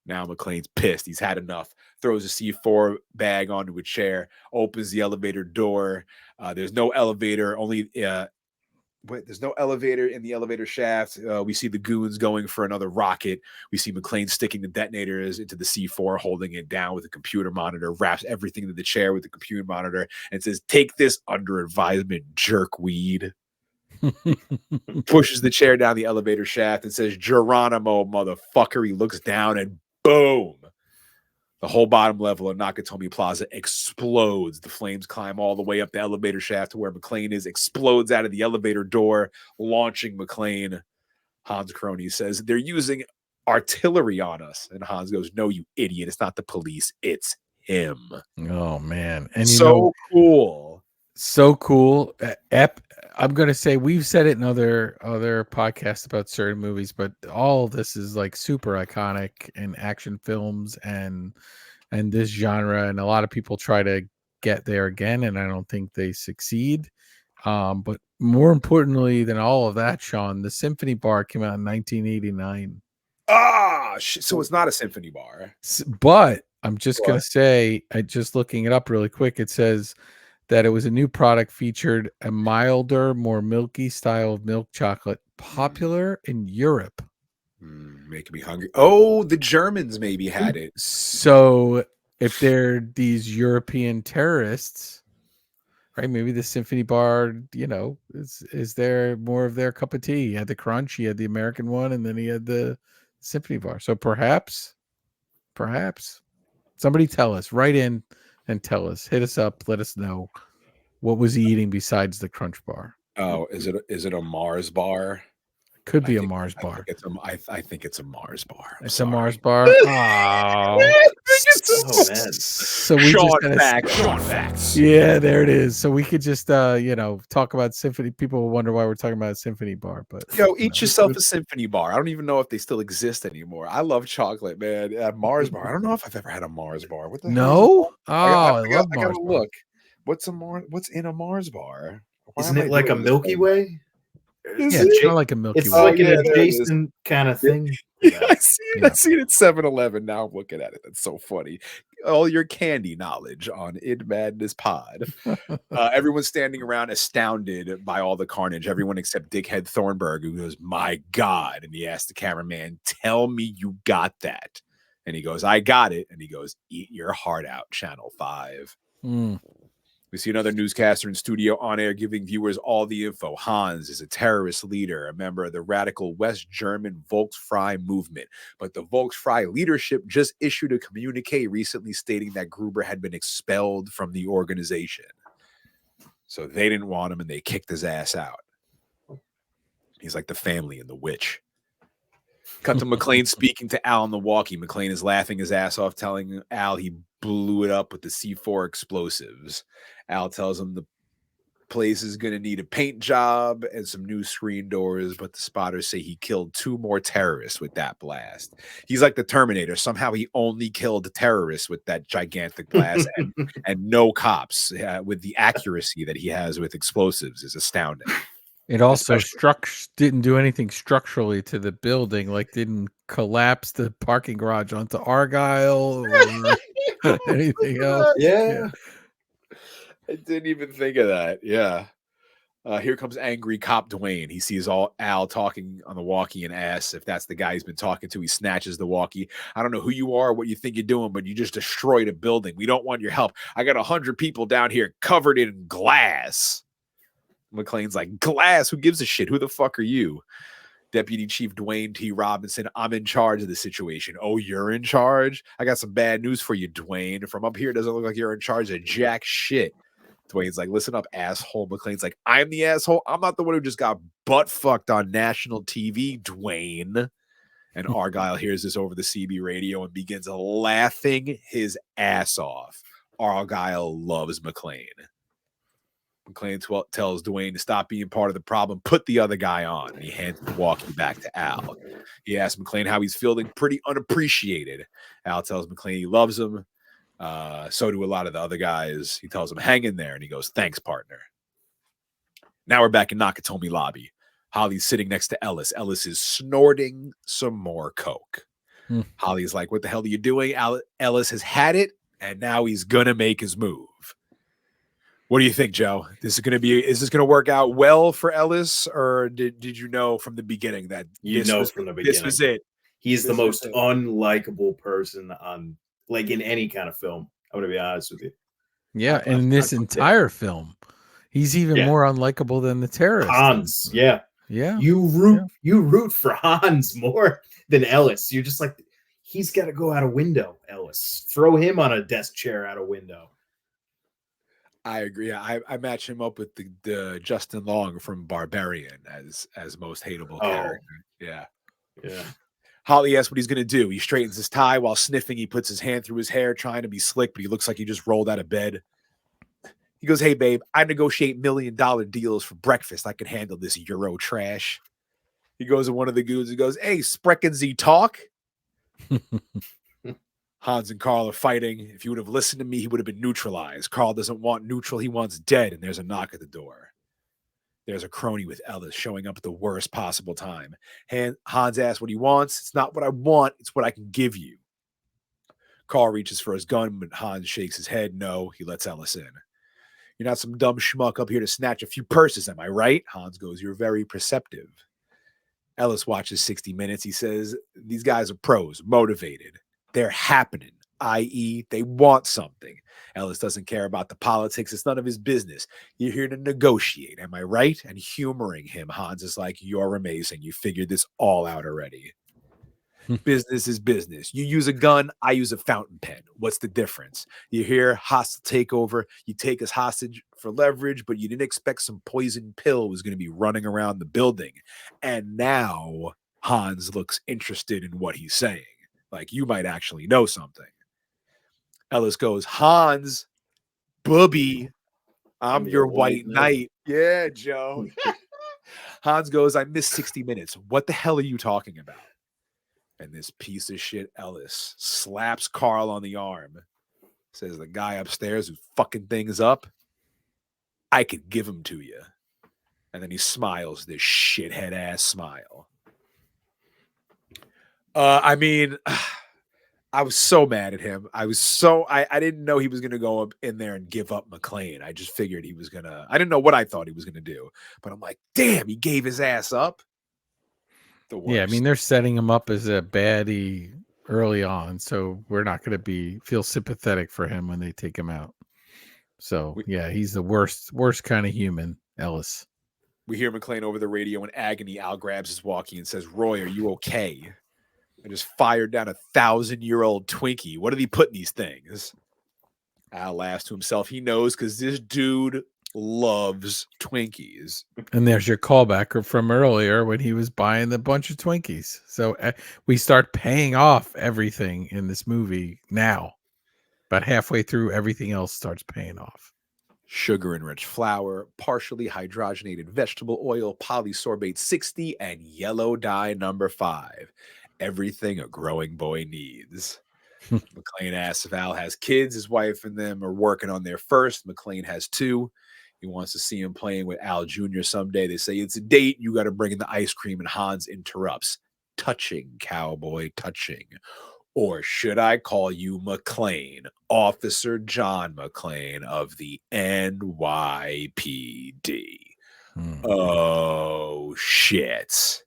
Now McClane's pissed. He's had enough. Throws a C4 bag onto a chair, opens the elevator door. There's no elevator, there's no elevator in the elevator shaft. We see the goons going for another rocket. We see McClane sticking the detonators into the C4, holding it down with a computer monitor, wraps everything into the chair with the computer monitor, and says, "Take this under advisement, jerkweed." Pushes the chair down the elevator shaft and says, "Geronimo, motherfucker." He looks down and boom. The whole bottom level of Nakatomi Plaza explodes. The flames climb all the way up the elevator shaft to where McClane is, explodes out of the elevator door, launching McClane. Hans Crony says, "They're using artillery on us." And Hans goes, "No, you idiot. It's not the police. It's him." Oh, man. And so cool. So cool. I'm going to say we've said it in other podcasts about certain movies, but all of this is like super iconic in action films and this genre. And a lot of people try to get there again, and I don't think they succeed. But more importantly than all of that, Shawn, the Symphony Bar came out in 1989. So it's not a symphony bar. But I'm just going to say, just looking it up really quick, it says that it was a new product, featured a milder, more milky style of milk chocolate, popular in Europe. Making me hungry. Oh, the Germans maybe had it. So if they're these European terrorists, right? Maybe the Symphony Bar, is there more of their cup of tea? He had the crunch, he had the American one, and then he had the Symphony Bar. So perhaps somebody tell us, write in and tell us, hit us up, let us know, what was he eating besides the Crunch Bar? Oh, is it a Mars bar? Could be a Mars bar. I think it's a Mars bar. It's a Mars bar. Oh, man. So we Shawn just facts. Yeah, there it is. So we could just talk about symphony. People will wonder why we're talking about a symphony bar, but eat yourself a symphony bar. I don't even know if they still exist anymore. I love chocolate, man. Mars bar. I don't know if I've ever had a Mars bar. What the hell? I love I Mars gotta bar. look. What's in a Mars bar? Isn't it like a Milky Way? Yeah, it's kind of like a Milky It's Way. like an adjacent kind of thing. Yeah, I see it. I see it at 7-Eleven. Now I'm looking at it. That's so funny. All your candy knowledge on Id Madness Pod. Everyone's standing around astounded by all the carnage. Everyone except Dickhead Thornburg, who goes, "My God." And he asks the cameraman, "Tell me you got that." And he goes, "I got it." And he goes, "Eat your heart out, Channel 5. We see another newscaster in studio on air giving viewers all the info. Hans is a terrorist leader, a member of the radical West German Volksfrei movement. But the Volksfrei leadership just issued a communique recently stating that Gruber had been expelled from the organization. So they didn't want him and they kicked his ass out. He's like the family and the witch. Cut to McClane speaking to Al on the walkie. McClane is laughing his ass off, telling Al he blew it up with the C4 explosives. Al tells him the place is going to need a paint job and some new screen doors, but the spotters say he killed 2 more terrorists with that blast. He's like the Terminator. Somehow he only killed the terrorists with that gigantic blast and no cops. With the accuracy that he has with explosives is astounding. It also didn't do anything structurally to the building, like didn't collapse the parking garage onto Argyle or anything else. Yeah. I didn't even think of that. Yeah. Here comes angry cop Dwayne. He sees Al talking on the walkie and asks if that's the guy he's been talking to. He snatches the walkie. "I don't know who you are, what you think you're doing, but you just destroyed a building. We don't want your help. I got 100 people down here covered in glass." McClane's like, "Glass? Who gives a shit? Who the fuck are you?" Deputy Chief Dwayne T. Robinson, "I'm in charge of the situation." "Oh, you're in charge? I got some bad news for you, Dwayne. From up here, it doesn't look like you're in charge of jack shit." Dwayne's like, listen up, asshole. McClane's like, I'm the asshole. I'm not the one who just got butt fucked on national TV, Dwayne. And Argyle hears this over the CB radio and begins laughing his ass off. Argyle loves McClane. McClane tells Dwayne to stop being part of the problem, put the other guy on, and he hands the walkie back to Al. He asks McClane how he's feeling, pretty unappreciated. Al tells McClane he loves him. So do a lot of the other guys. He tells him, hang in there, and he goes, thanks, partner. Now we're back in Nakatomi lobby. Holly's sitting next to Ellis. Ellis is snorting some more coke. Holly's like, what the hell are you doing? Ellis has had it, and now he's gonna make his move. What do you think, Joe? Is this going to work out well for Ellis, or did you know from the beginning that from the beginning this was it? He's the most unlikable person on, like, in any kind of film. I'm going to be honest with you. Yeah, and in this entire film, he's even more unlikable than the terrorist. Hans, yeah. You root for Hans more than Ellis. You're just like, he's got to go out a window, Ellis. Throw him on a desk chair out a window. I agree. I match him up with the Justin Long from Barbarian as most hateable character. Yeah. Holly asks what he's going to do. He straightens his tie while sniffing. He puts his hand through his hair, trying to be slick, but he looks like he just rolled out of bed. He goes, hey, babe, I negotiate $1 million deals for breakfast. I can handle this Euro trash. He goes to one of the goons and goes, hey, sprechen Sie talk? Hans and Carl are fighting. If he would have listened to me, he would have been neutralized. Carl doesn't want neutral. He wants dead. And there's a knock at the door. There's a crony with Ellis showing up at the worst possible time. Hans asks what he wants. It's not what I want. It's what I can give you. Carl reaches for his gun, but Hans shakes his head. No, he lets Ellis in. You're not some dumb schmuck up here to snatch a few purses, am I right? Hans goes, you're very perceptive. Ellis watches 60 Minutes. He says, these guys are pros, motivated. They're happening, i.e., they want something. Ellis doesn't care about the politics. It's none of his business. You're here to negotiate. Am I right? And humoring him, Hans is like, you're amazing. You figured this all out already. Business is business. You use a gun. I use a fountain pen. What's the difference? You hear hostile takeover. You take us hostage for leverage, but you didn't expect some poison pill was going to be running around the building. And now Hans looks interested in what he's saying. Like, you might actually know something. Ellis goes, Hans, booby, I'm your white knight. Yeah, Joe. Hans goes, I missed 60 Minutes. What the hell are you talking about? And this piece of shit Ellis slaps Carl on the arm. Says, the guy upstairs who's fucking things up, I could give him to you. And then he smiles this shithead ass smile. I mean, I was so mad at him. I didn't know he was going to go up in there and give up McClane. I just figured he was going to, I didn't know what I thought he was going to do, but I'm like, damn, he gave his ass up. Yeah, I mean, they're setting him up as a baddie early on, so we're not going to feel sympathetic for him when they take him out. So, yeah, he's the worst kind of human, Ellis. We hear McClane over the radio in agony. Al grabs his walkie and says, Roy, are you okay? I just fired down 1,000-year-old Twinkie. What did he put in these things? Al laughs to himself. He knows because this dude loves Twinkies. And there's your callback from earlier when he was buying the bunch of Twinkies. So we start paying off everything in this movie now. About halfway through, everything else starts paying off. Sugar-enriched flour, partially hydrogenated vegetable oil, polysorbate 60, and yellow dye number 5. Everything a growing boy needs. McClane asks if Al has kids. His wife and them are working on their first. McClane has 2. He wants to see him playing with Al Jr. someday. They say it's a date. You got to bring in the ice cream. And Hans interrupts. Touching, cowboy, touching. Or should I call you McClane? Officer John McClane of the NYPD. Oh, shit.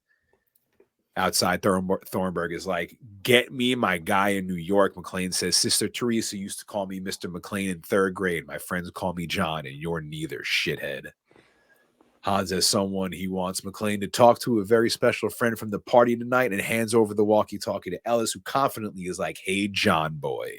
Outside, Thornburg is like, get me my guy in New York. McClane says, Sister Teresa used to call me Mr. McClane in 3rd grade. My friends call me John, and you're neither, shithead. Hans has someone he wants McClane to talk to, a very special friend from the party tonight, and hands over the walkie-talkie to Ellis, who confidently is like, hey, John boy.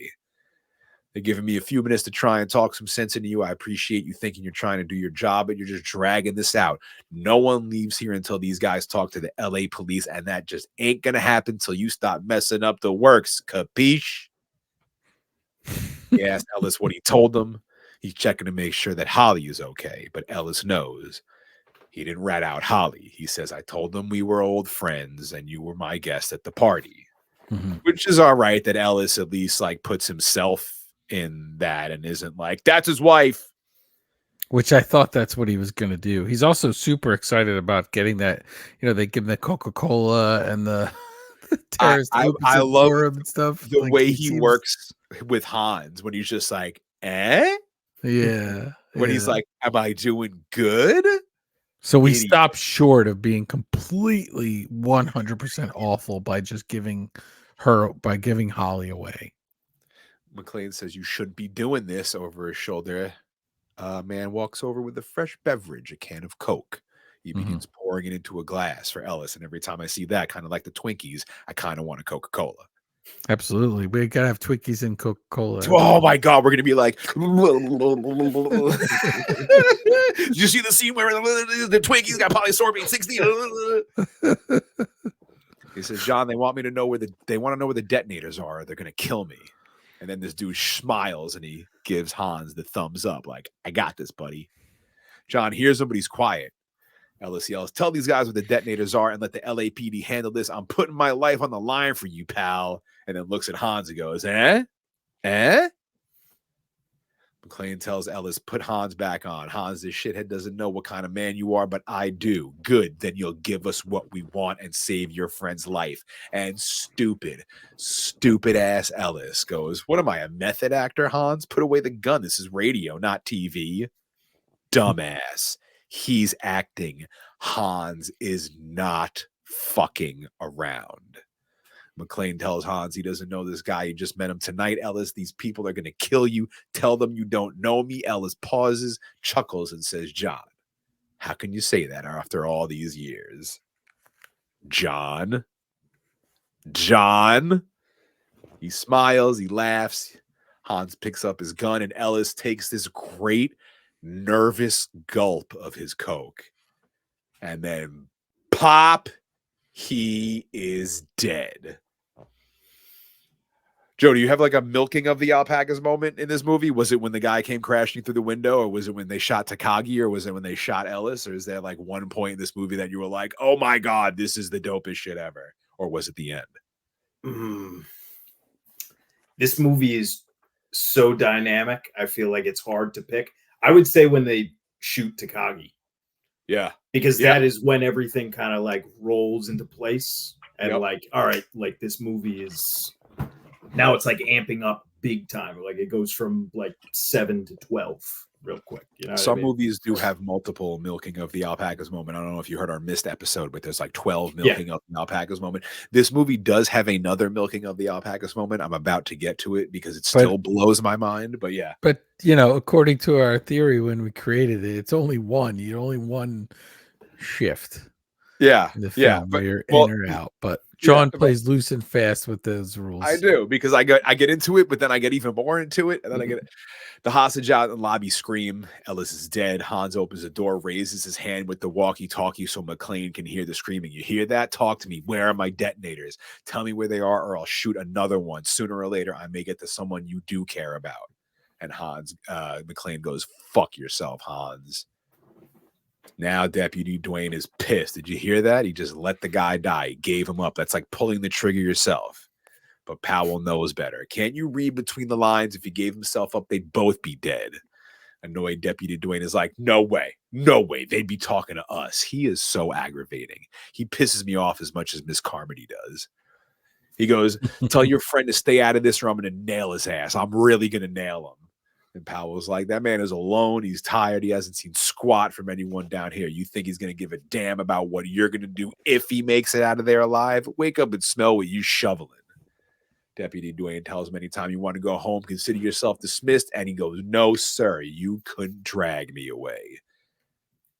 They're giving me a few minutes to try and talk some sense into you. I appreciate you thinking you're trying to do your job, but you're just dragging this out. No one leaves here until these guys talk to the LA police, and that just ain't going to happen till you stop messing up the works. Capiche? He asked Ellis what he told them. He's checking to make sure that Holly is okay, but Ellis knows. He didn't rat out Holly. He says, I told them we were old friends and you were my guest at the party. Mm-hmm. Which is all right that Ellis at least like puts himself in that and isn't like, that's his wife. Which I thought that's what he was going to do. He's also super excited about getting that. You know, they give him the Coca-Cola and the terrorist I love him and stuff. The like, way he works with Hans when he's just like, eh? Yeah. When he's like, am I doing good? So we stopped short of being completely 100% awful by just giving Holly away. McClane says you shouldn't be doing this. Over his shoulder. Man walks over with a fresh beverage, a can of Coke. He begins pouring it into a glass for Ellis. And every time I see that, kind of like the Twinkies, I kind of want a Coca-Cola. Absolutely. We got to have Twinkies and Coca-Cola. Oh my God. We're going to be like, did you see the scene where the Twinkies got polysorbate 60? He says, John, they want to know where the detonators are. They're going to kill me. And then this dude smiles and he gives Hans the thumbs up. Like, I got this, buddy. John hears him, but he's quiet. Ellis yells, tell these guys what the detonators are and let the LAPD handle this. I'm putting my life on the line for you, pal. And then looks at Hans and goes, eh? McClane tells Ellis, put Hans back on. Hans, this shithead doesn't know what kind of man you are, but I do. Good. Then you'll give us what we want and save your friend's life. And stupid ass Ellis goes, what am I, a method actor, Hans? Put away the gun. This is radio, not TV. Dumbass. He's acting. Hans is not fucking around. McClane tells Hans he doesn't know this guy. He just met him tonight, Ellis. These people are going to kill you. Tell them you don't know me. Ellis pauses, chuckles, and says, John, how can you say that after all these years? John? He smiles. He laughs. Hans picks up his gun, and Ellis takes this great, nervous gulp of his Coke. And then pop, he is dead. Joe, do you have like a milking of the alpacas moment in this movie? Was it when the guy came crashing through the window, or was it when they shot Takagi, or was it when they shot Ellis? Or is there like one point in this movie that you were like, oh my God, this is the dopest shit ever? Or was it the end? This movie is so dynamic. I feel like it's hard to pick. I would say when they shoot Takagi. Yeah. Because that is when everything kind of like rolls into place. And like, all right, like this movie is now it's like amping up big time. Like it goes from like 7 to 12 real quick. You know, some movies do have multiple milking of the alpacas moment. I don't know if you heard our missed episode, but there's like 12 milking of the alpacas moment. This movie does have another milking of the alpacas moment. I'm about to get to it because it still blows my mind. But yeah. But you know, according to our theory when we created it, it's only one. You only one shift. Yeah. In the film where you're in or out. But Shawn plays loose and fast with those rules. I do, because I get into it, but then I get even more into it, and then I get the hostage out in the lobby scream. Ellis is dead. Hans opens the door, raises his hand with the walkie-talkie so McClane can hear the screaming. You hear that? Talk to me. Where are my detonators? Tell me where they are, or I'll shoot another one. Sooner or later, I may get to someone you do care about. And McClane goes, fuck yourself, Hans. Now Deputy Dwayne is pissed. Did you hear that? He just let the guy die. He gave him up. That's like pulling the trigger yourself. But Powell knows better. Can't you read between the lines? If he gave himself up, they'd both be dead. Annoyed Deputy Dwayne is like, no way. No way. They'd be talking to us. He is so aggravating. He pisses me off as much as Miss Carmody does. He goes, tell your friend to stay out of this or I'm going to nail his ass. I'm really going to nail him. And Powell's like, that man is alone. He's tired. He hasn't seen squat from anyone down here. You think he's going to give a damn about what you're going to do if he makes it out of there alive? Wake up and smell what you shoveling. Deputy Dwayne tells him anytime you want to go home, consider yourself dismissed. And he goes, no, sir, you couldn't drag me away.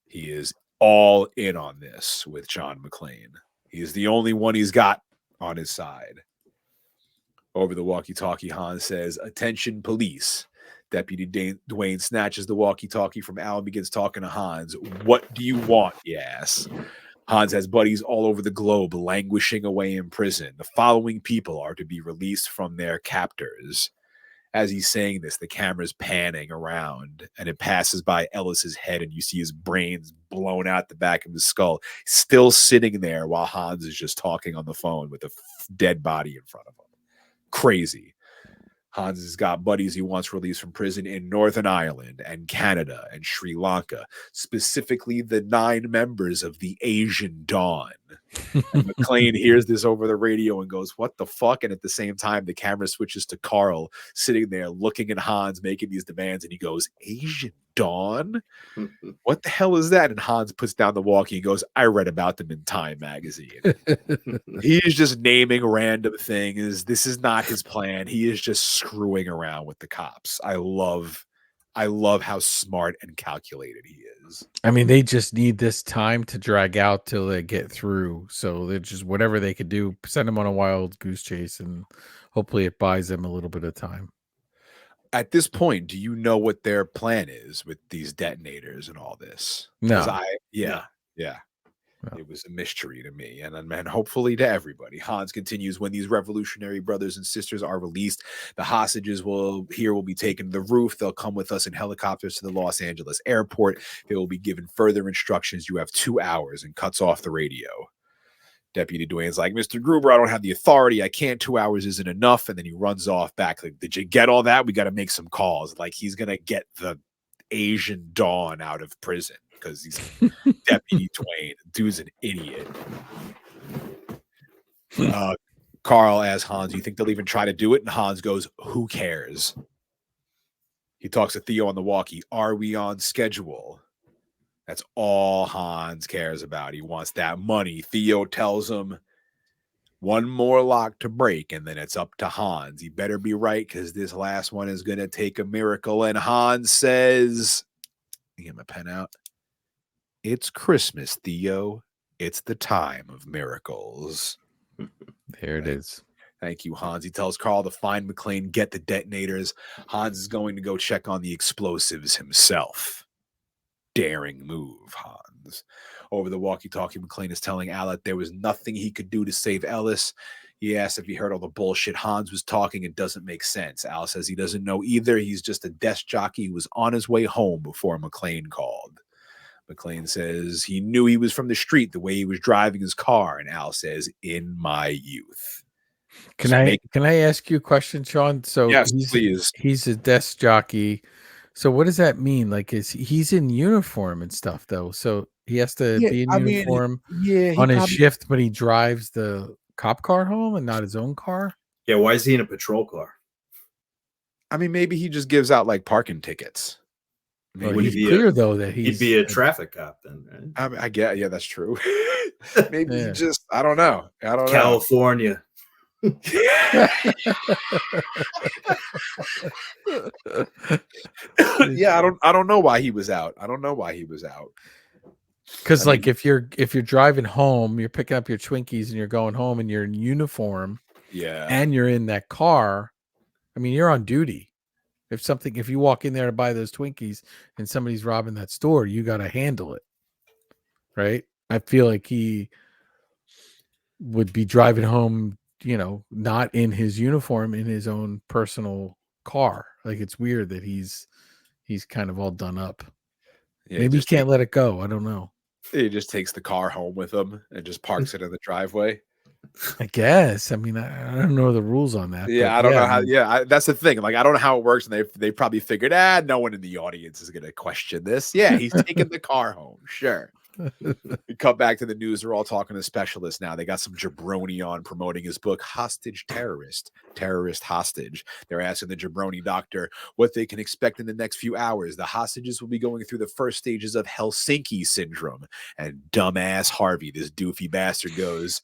He is all in on this with John McClane. He is the only one he's got on his side. Over the walkie-talkie, Hans says, "Attention, police." Deputy Dwayne snatches the walkie-talkie from Al and begins talking to Hans. "What do you want, you ass?" Hans has buddies all over the globe languishing away in prison. The following people are to be released from their captors. As he's saying this, the camera's panning around and it passes by Ellis's head, and you see his brains blown out the back of his skull, still sitting there while Hans is just talking on the phone with a dead body in front of him. Crazy. Hans has got buddies he wants released from prison in Northern Ireland and Canada and Sri Lanka, specifically the 9 members of the Asian Dawn. And McClane hears this over the radio and goes, "What the fuck?" And at the same time, the camera switches to Carl sitting there looking at Hans making these demands, and he goes, "Asian Dawn? What the hell is that?" And Hans puts down the walkie and goes, "I read about them in Time magazine." He's just naming random things. This is not his plan. He is just screwing around with the cops. I love how smart and calculated he is. I mean, they just need this time to drag out till they get through. So they're just whatever they could do, send them on a wild goose chase, and hopefully it buys them a little bit of time. At this point, do you know what their plan is with these detonators and all this? No. Yeah. No. It was a mystery to me and hopefully to everybody. Hans continues, "When these revolutionary brothers and sisters are released, the hostages will be taken to the roof. They'll come with us in helicopters to the Los Angeles airport. They will be given further instructions. You have 2 hours," and cuts off the radio. Deputy Dwayne's like, "Mr. Gruber, I don't have the authority. I can't. 2 hours isn't enough." And then he runs off back. Like, "Did you get all that? We got to make some calls." Like he's going to get the Asian Dawn out of prison because he's Deputy Dwayne. Dude's an idiot. Carl asks Hans, "You think they'll even try to do it?" And Hans goes, "Who cares?" He talks to Theo on the walkie. "Are we on schedule?" That's all Hans cares about. He wants that money. Theo tells him, "One more lock to break, and then it's up to Hans. He better be right because this last one is going to take a miracle." And Hans says, get my pen out, "It's Christmas, Theo. It's the time of miracles." There it is. Thank you, Hans. He tells Carl to find McClane, get the detonators. Hans is going to go check on the explosives himself. Daring move, Hans. Over the walkie-talkie, McClane is telling Al that there was nothing he could do to save Ellis. He asks if he heard all the bullshit Hans was talking. It doesn't make sense. Al says he doesn't know either. He's just a desk jockey who was on his way home before McClane called. McClane says he knew he was from the street the way he was driving his car. And Al says, "In my youth." Can I ask you a question, Shawn? So yes, please. He's a desk jockey. So what does that mean? Like, he's in uniform and stuff, though? So he has to be in uniform on his shift, but he drives the cop car home and not his own car? Yeah, why is he in a patrol car? I mean, maybe he just gives out like parking tickets. Well, he's clear though that he'd be a traffic cop then, right? I mean, I get, yeah, that's true. Maybe he just, I don't know. California. Yeah, I don't know why he was out. Because like if you're driving home, you're picking up your Twinkies and you're going home and you're in uniform, yeah, and you're in that car, I mean, you're on duty. If you walk in there to buy those Twinkies and somebody's robbing that store, you got to handle it, right? I feel like he would be driving home, not in his uniform, in his own personal car. Like, it's weird that he's kind of all done up. Yeah, maybe he can't let it go. I don't know. He just takes the car home with him and just parks it in the driveway. I guess. I mean, I don't know the rules on that. Yeah, I don't know how. Yeah, that's the thing. Like, I don't know how it works, and they probably figured, no one in the audience is going to question this. Yeah, he's taking the car home. Sure. We come back to the news. They're all talking to specialists now. They got some jabroni on promoting his book, Hostage Terrorist Hostage. They're asking the jabroni doctor what they can expect in the next few hours. The hostages will be going through the first stages of Helsinki syndrome. And dumbass Harvey, this doofy bastard, goes,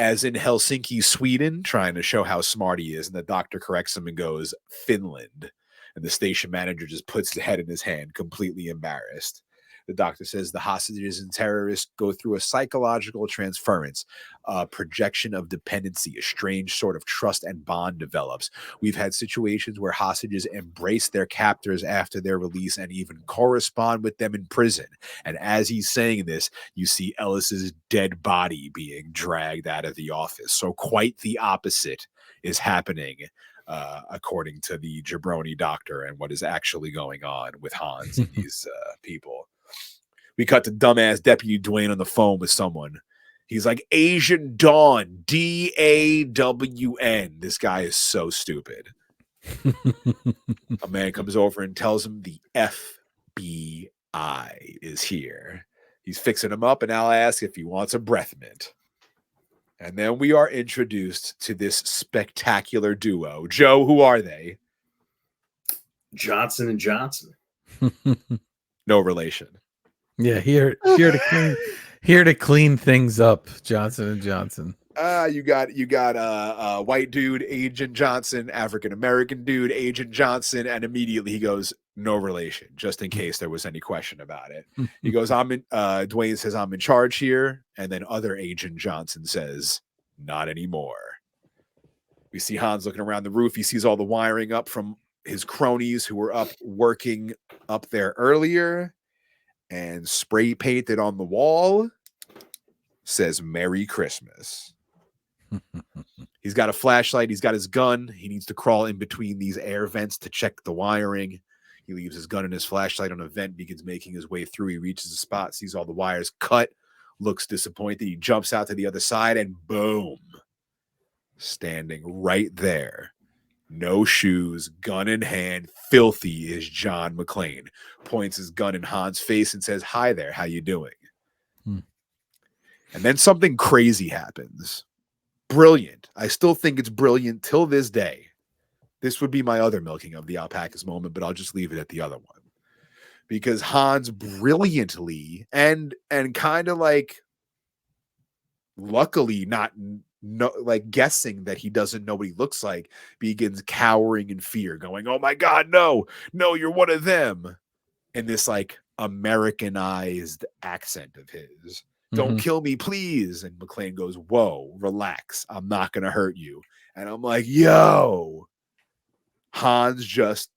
"As in Helsinki, Sweden," trying to show how smart he is. And the doctor corrects him and goes, "Finland." And the station manager just puts the head in his hand, completely embarrassed. The doctor says the hostages and terrorists go through a psychological transference, a projection of dependency, a strange sort of trust and bond develops. We've had situations where hostages embrace their captors after their release and even correspond with them in prison. And as he's saying this, you see Ellis's dead body being dragged out of the office. So quite the opposite is happening, according to the jabroni doctor, and what is actually going on with Hans and these people. We cut to dumbass Deputy Dwayne on the phone with someone. He's like, Asian Dawn, DAWN. This guy is so stupid. A man comes over and tells him the FBI is here. He's fixing him up, and Al asks if he wants a breath mint. And then we are introduced to this spectacular duo. Joe, who are they? Johnson and Johnson. No relation. Yeah, here to clean things up, Johnson and Johnson. You got white dude, Agent Johnson, African American dude, Agent Johnson, and immediately he goes, no relation, just in case there was any question about it. He goes, Dwayne says, I'm in charge here, and then other Agent Johnson says, not anymore. We see Hans looking around the roof. He sees all the wiring up from his cronies who were up working up there earlier, and spray painted on the wall says Merry Christmas. He's got a flashlight. He's got his gun. He needs to crawl in between these air vents to check the wiring. He leaves his gun and his flashlight on a vent, begins making his way through. He reaches the spot, sees all the wires cut, looks disappointed. He jumps out to the other side, and boom, standing right there, no shoes, gun in hand, filthy, is John McClane. Points his gun in Hans' face and says, hi there, how you doing? And then something crazy happens. Brilliant. I still think it's brilliant till this day. This would be my other milking of the alpacas moment, but I'll just leave it at the other one. Because Hans brilliantly and kind of like luckily not like guessing that he doesn't know what he looks like, begins cowering in fear, going, oh my God, no, you're one of them. In this like Americanized accent of his. Don't kill me, please. And McClane goes, whoa, relax. I'm not going to hurt you. And I'm like, yo, Hans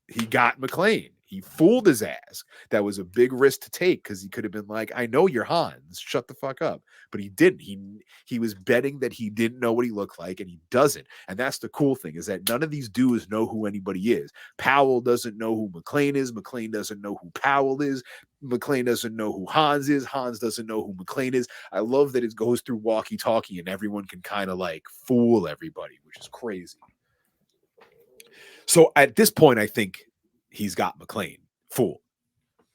he got McClane. He fooled his ass. That was a big risk to take because he could have been like, I know you're Hans. Shut the fuck up. But he didn't. He was betting that he didn't know what he looked like, and he doesn't. And that's the cool thing, is that none of these dudes know who anybody is. Powell doesn't know who McClane is. McClane doesn't know who Powell is. McClane doesn't know who Hans is. Hans doesn't know who McClane is. I love that it goes through walkie-talkie and everyone can kind of like fool everybody, which is crazy. So at this point, I think he's got McClane fooled.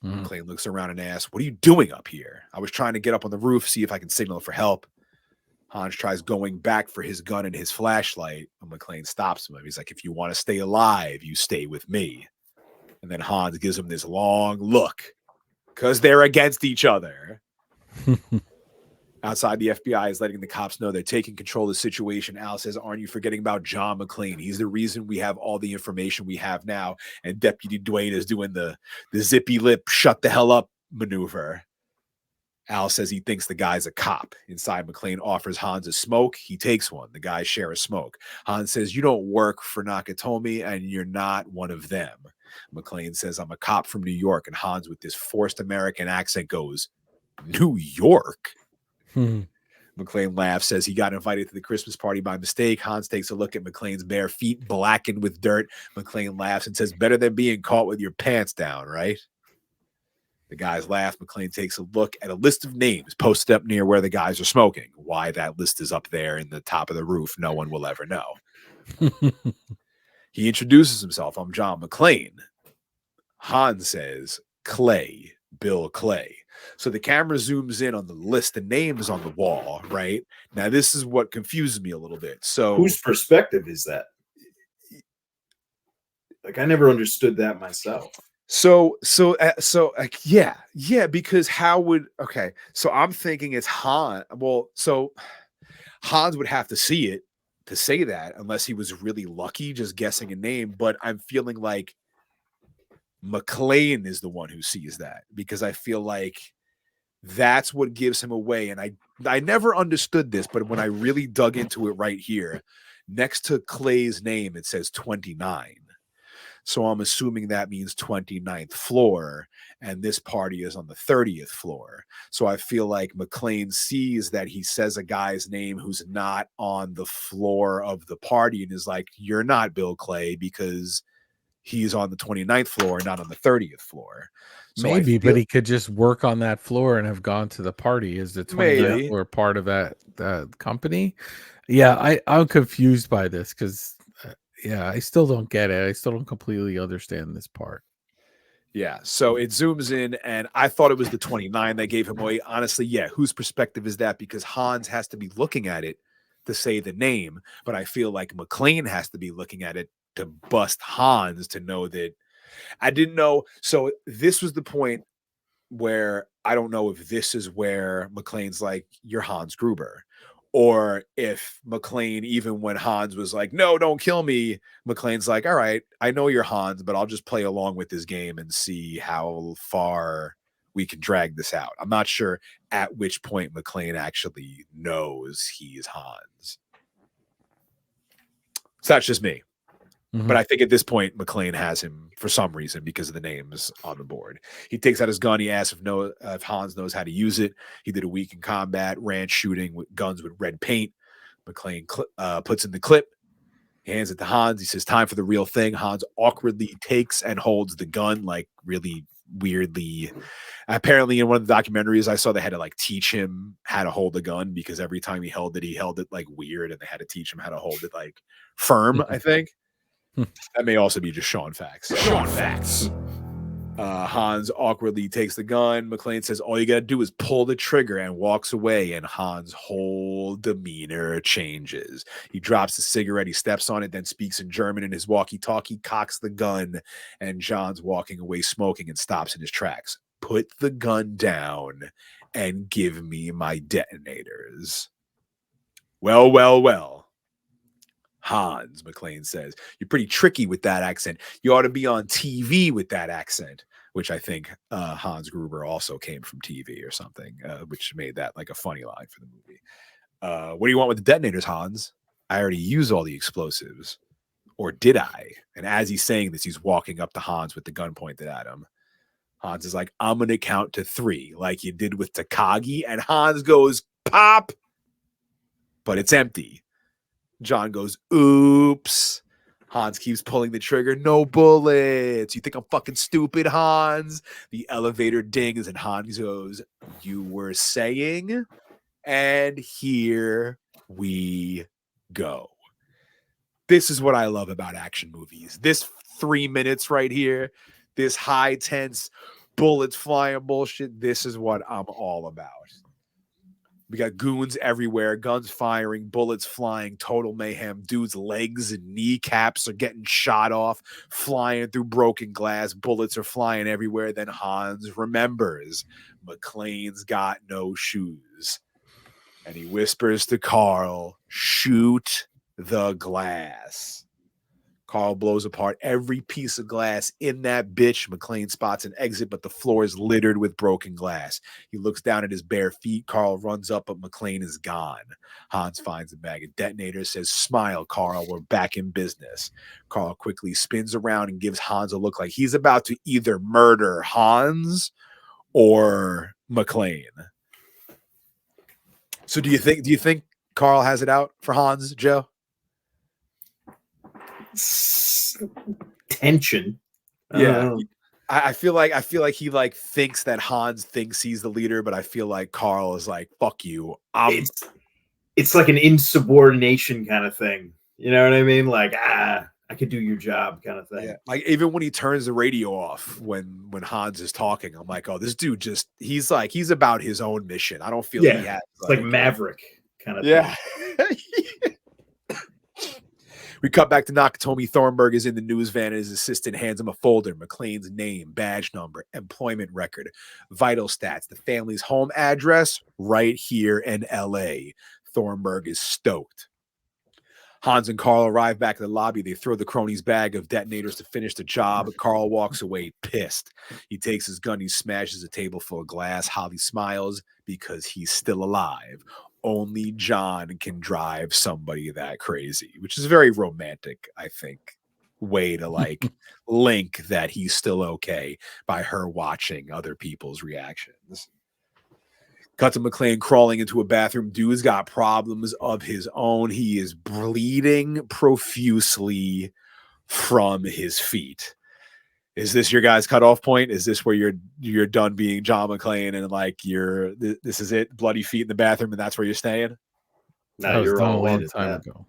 McClane looks around and asks, what are you doing up here? I was trying to get up on the roof, see if I can signal for help. Hans tries going back for his gun and his flashlight, and McClane stops him. He's like, if you want to stay alive, you stay with me. And then Hans gives him this long look because they're against each other. Outside, the FBI is letting the cops know they're taking control of the situation. Al says, aren't you forgetting about John McClane? He's the reason we have all the information we have now. And Deputy Dwayne is doing the zippy lip, shut the hell up maneuver. Al says he thinks the guy's a cop. Inside, McClane offers Hans a smoke. He takes one. The guys share a smoke. Hans says, you don't work for Nakatomi, and you're not one of them. McClane says, I'm a cop from New York. And Hans, with this forced American accent, goes, New York? McClane laughs, says he got invited to the Christmas party by mistake. Hans takes a look at McClane's bare feet, blackened with dirt. McClane laughs and says, better than being caught with your pants down, right? The guys laugh. McClane takes a look at a list of names posted up near where the guys are smoking. Why that list is up there in the top of the roof, no one will ever know. He introduces himself. I'm John McClane. Hans says, Clay, Bill Clay. So the camera zooms in on the list of names on the wall, right? Now, this is what confuses me a little bit. So whose perspective is that? Like, I never understood that myself. So because how would, okay, so I'm thinking it's Hans. Well, so Hans would have to see it to say that, unless he was really lucky just guessing a name. But I'm feeling like McClane is the one who sees that, because I feel like that's what gives him away. And I never understood this, but when I really dug into it right here, next to Clay's name, it says 29. So I'm assuming that means 29th floor, and this party is on the 30th floor. So I feel like McClane sees that he says a guy's name who's not on the floor of the party and is like, you're not Bill Clay, because he's on the 29th floor, not on the 30th floor. So Maybe, but he could just work on that floor and have gone to the party. Is the 29th floor part of that company? Yeah, I'm confused by this because, yeah, I still don't get it. I still don't completely understand this part. Yeah, so it zooms in, and I thought it was the 29 that gave him away. Honestly, yeah, whose perspective is that? Because Hans has to be looking at it to say the name, but I feel like McClane has to be looking at it to bust Hans to know that. I didn't know. So this was the point where I don't know if this is where McClane's like, you're Hans Gruber, or if McClane, even when Hans was like, no, don't kill me, McClane's like, all right, I know you're Hans, but I'll just play along with this game and see how far we can drag this out. I'm not sure at which point McClane actually knows he's Hans. So that's just me. But I think at this point, McClane has him for some reason because of the names on the board. He takes out his gun. He asks if Hans knows how to use it. He did a week in combat, ranch shooting with guns with red paint. McClane puts in the clip. He hands it to Hans. He says, time for the real thing. Hans awkwardly takes and holds the gun, like really weirdly. Apparently, in one of the documentaries I saw, they had to like teach him how to hold a gun, because every time he held it like weird, and they had to teach him how to hold it like firm, I think. That may also be just Shawn facts. Hans awkwardly takes the gun. McClane says, all you got to do is pull the trigger, and walks away, and Hans' whole demeanor changes. He drops the cigarette, he steps on it, then speaks in German in his walkie-talkie, cocks the gun, and John's walking away smoking and stops in his tracks. Put the gun down and give me my detonators. Well. Hans, McClane says, you're pretty tricky with that accent. You ought to be on TV with that accent, which I think Hans Gruber also came from TV or something, which made that like a funny line for the movie. What do you want with the detonators, Hans? I already used all the explosives. Or did I? And as he's saying this, he's walking up to Hans with the gun pointed at him. Hans is like, I'm going to count to 3, like you did with Takagi. And Hans goes, pop! But it's empty. John goes, oops. Hans keeps pulling the trigger. No bullets. You think I'm fucking stupid, Hans? The elevator dings, and Hans goes, you were saying? And here we go. This is what I love about action movies. This 3 minutes right here, this high tense bullets flying bullshit. This is what I'm all about. We got goons everywhere, guns firing, bullets flying, total mayhem. Dudes' legs and kneecaps are getting shot off, flying through broken glass. Bullets are flying everywhere. Then Hans remembers McClane's got no shoes. And he whispers to Carl, shoot the glass. Carl blows apart every piece of glass in that bitch. McClane spots an exit, but the floor is littered with broken glass. He looks down at his bare feet. Carl runs up, but McClane is gone. Hans finds a bag of detonators, says, smile, Carl, we're back in business. Carl quickly spins around and gives Hans a look like he's about to either murder Hans or McClane. So do you think Carl has it out for Hans, Joe? Tension. Yeah. I feel like he like thinks that Hans thinks he's the leader, but I feel like Carl is like, fuck you. It's like an insubordination kind of thing. You know what I mean? Like, I could do your job kind of thing. Yeah. Like even when he turns the radio off when Hans is talking, I'm like, oh, this dude he's about his own mission. I don't feel he has like Maverick kind of thing. Yeah. We cut back to Nakatomi. Thornburg is in the news van, and his assistant hands him a folder. McClane's name, badge number, employment record, vital stats, the family's home address right here in L.A. Thornburg is stoked. Hans and Carl arrive back at the lobby. They throw the crony's bag of detonators to finish the job. Carl walks away pissed. He takes his gun. He smashes a table full of glass. Holly smiles because he's still alive. Only John can drive somebody that crazy, which is a very romantic, I think, way to like link that he's still okay by her watching other people's reactions. Cut to McClane crawling into a bathroom. Dude's got problems of his own. He is bleeding profusely from his feet. Is this your guys' cutoff point? Is this where you're done being John McClane and like this is it? Bloody feet in the bathroom and that's where you're staying? No, you're done a all in long at time that. ago.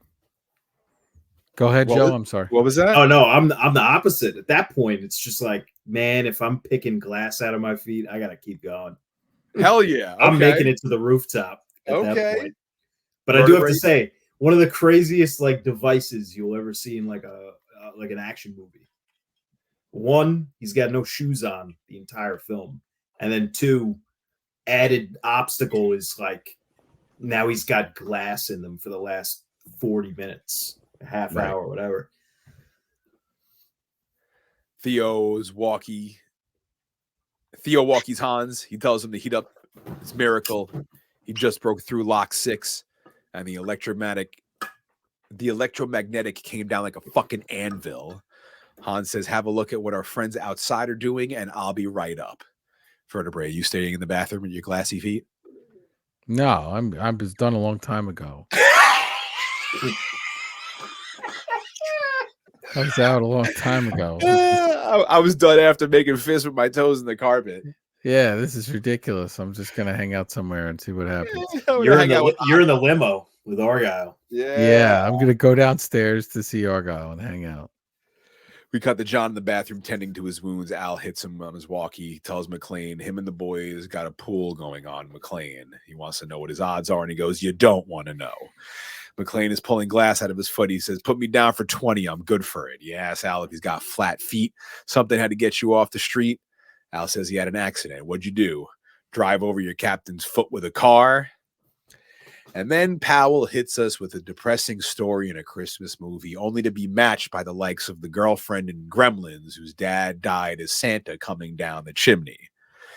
Go ahead, Joe. I'm sorry. What was that? Oh no, I'm the opposite. At that point, it's just like, man, if I'm picking glass out of my feet, I gotta keep going. Hell yeah. Okay. I'm making it to the rooftop at that point. But I do have to Vertebrae. say, one of the craziest like devices you'll ever see in like an action movie. One, he's got no shoes on the entire film, and then two, added obstacle is like now he's got glass in them for the last 40 minutes, a half hour, whatever. Theo walkies Hans. He tells him to heat up his miracle. He just broke through lock 6, and the electromagnetic came down like a fucking anvil. Hans says, have a look at what our friends outside are doing, and I'll be right up. Vertebrae, you staying in the bathroom with your glassy feet? No, I was done a long time ago. I was out a long time ago. I was done after making fists with my toes in the carpet. Yeah, this is ridiculous. I'm just gonna hang out somewhere and see what happens. You're in the limo with Argyle. Yeah, I'm gonna go downstairs to see Argyle and hang out. We cut to John in the bathroom tending to his wounds. Al hits him on his walkie, tells McClane him and the boys got a pool going on. McClane, he wants to know what his odds are, and he goes, you don't want to know. McClane is pulling glass out of his foot. He says, put me down for 20. I'm good for it. You ask Al if he's got flat feet. Something had to get you off the street. Al says he had an accident. What'd you do? Drive over your captain's foot with a car? And then Powell hits us with a depressing story in a Christmas movie, only to be matched by the likes of the girlfriend in Gremlins, whose dad died as Santa coming down the chimney.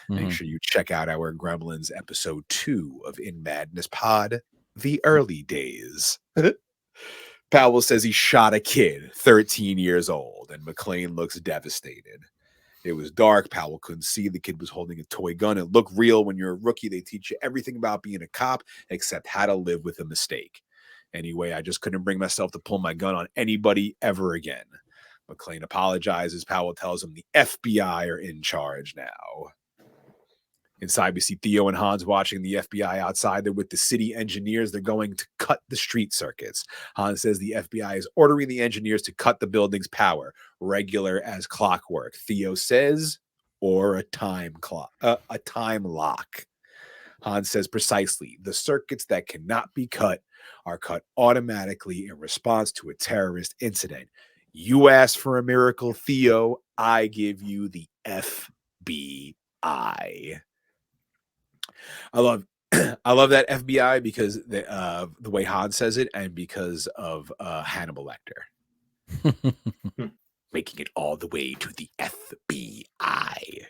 Make sure you check out our Gremlins episode 2 of In Madness Pod, The Early Days. Powell says he shot a kid, 13 years old, and McClane looks devastated. It was dark. Powell couldn't see. The kid was holding a toy gun. It looked real. When you're a rookie, they teach you everything about being a cop except how to live with a mistake. Anyway, I just couldn't bring myself to pull my gun on anybody ever again. McClane apologizes. Powell tells him the FBI are in charge now. Inside, we see Theo and Hans watching the FBI outside. They're with the city engineers. They're going to cut the street circuits. Hans says the FBI is ordering the engineers to cut the building's power, regular as clockwork. Theo says, or a time lock. Hans says precisely, the circuits that cannot be cut are cut automatically in response to a terrorist incident. You ask for a miracle, Theo. I give you the FBI. I love that FBI because the way Hans says it, and because of Hannibal Lecter making it all the way to the FBI.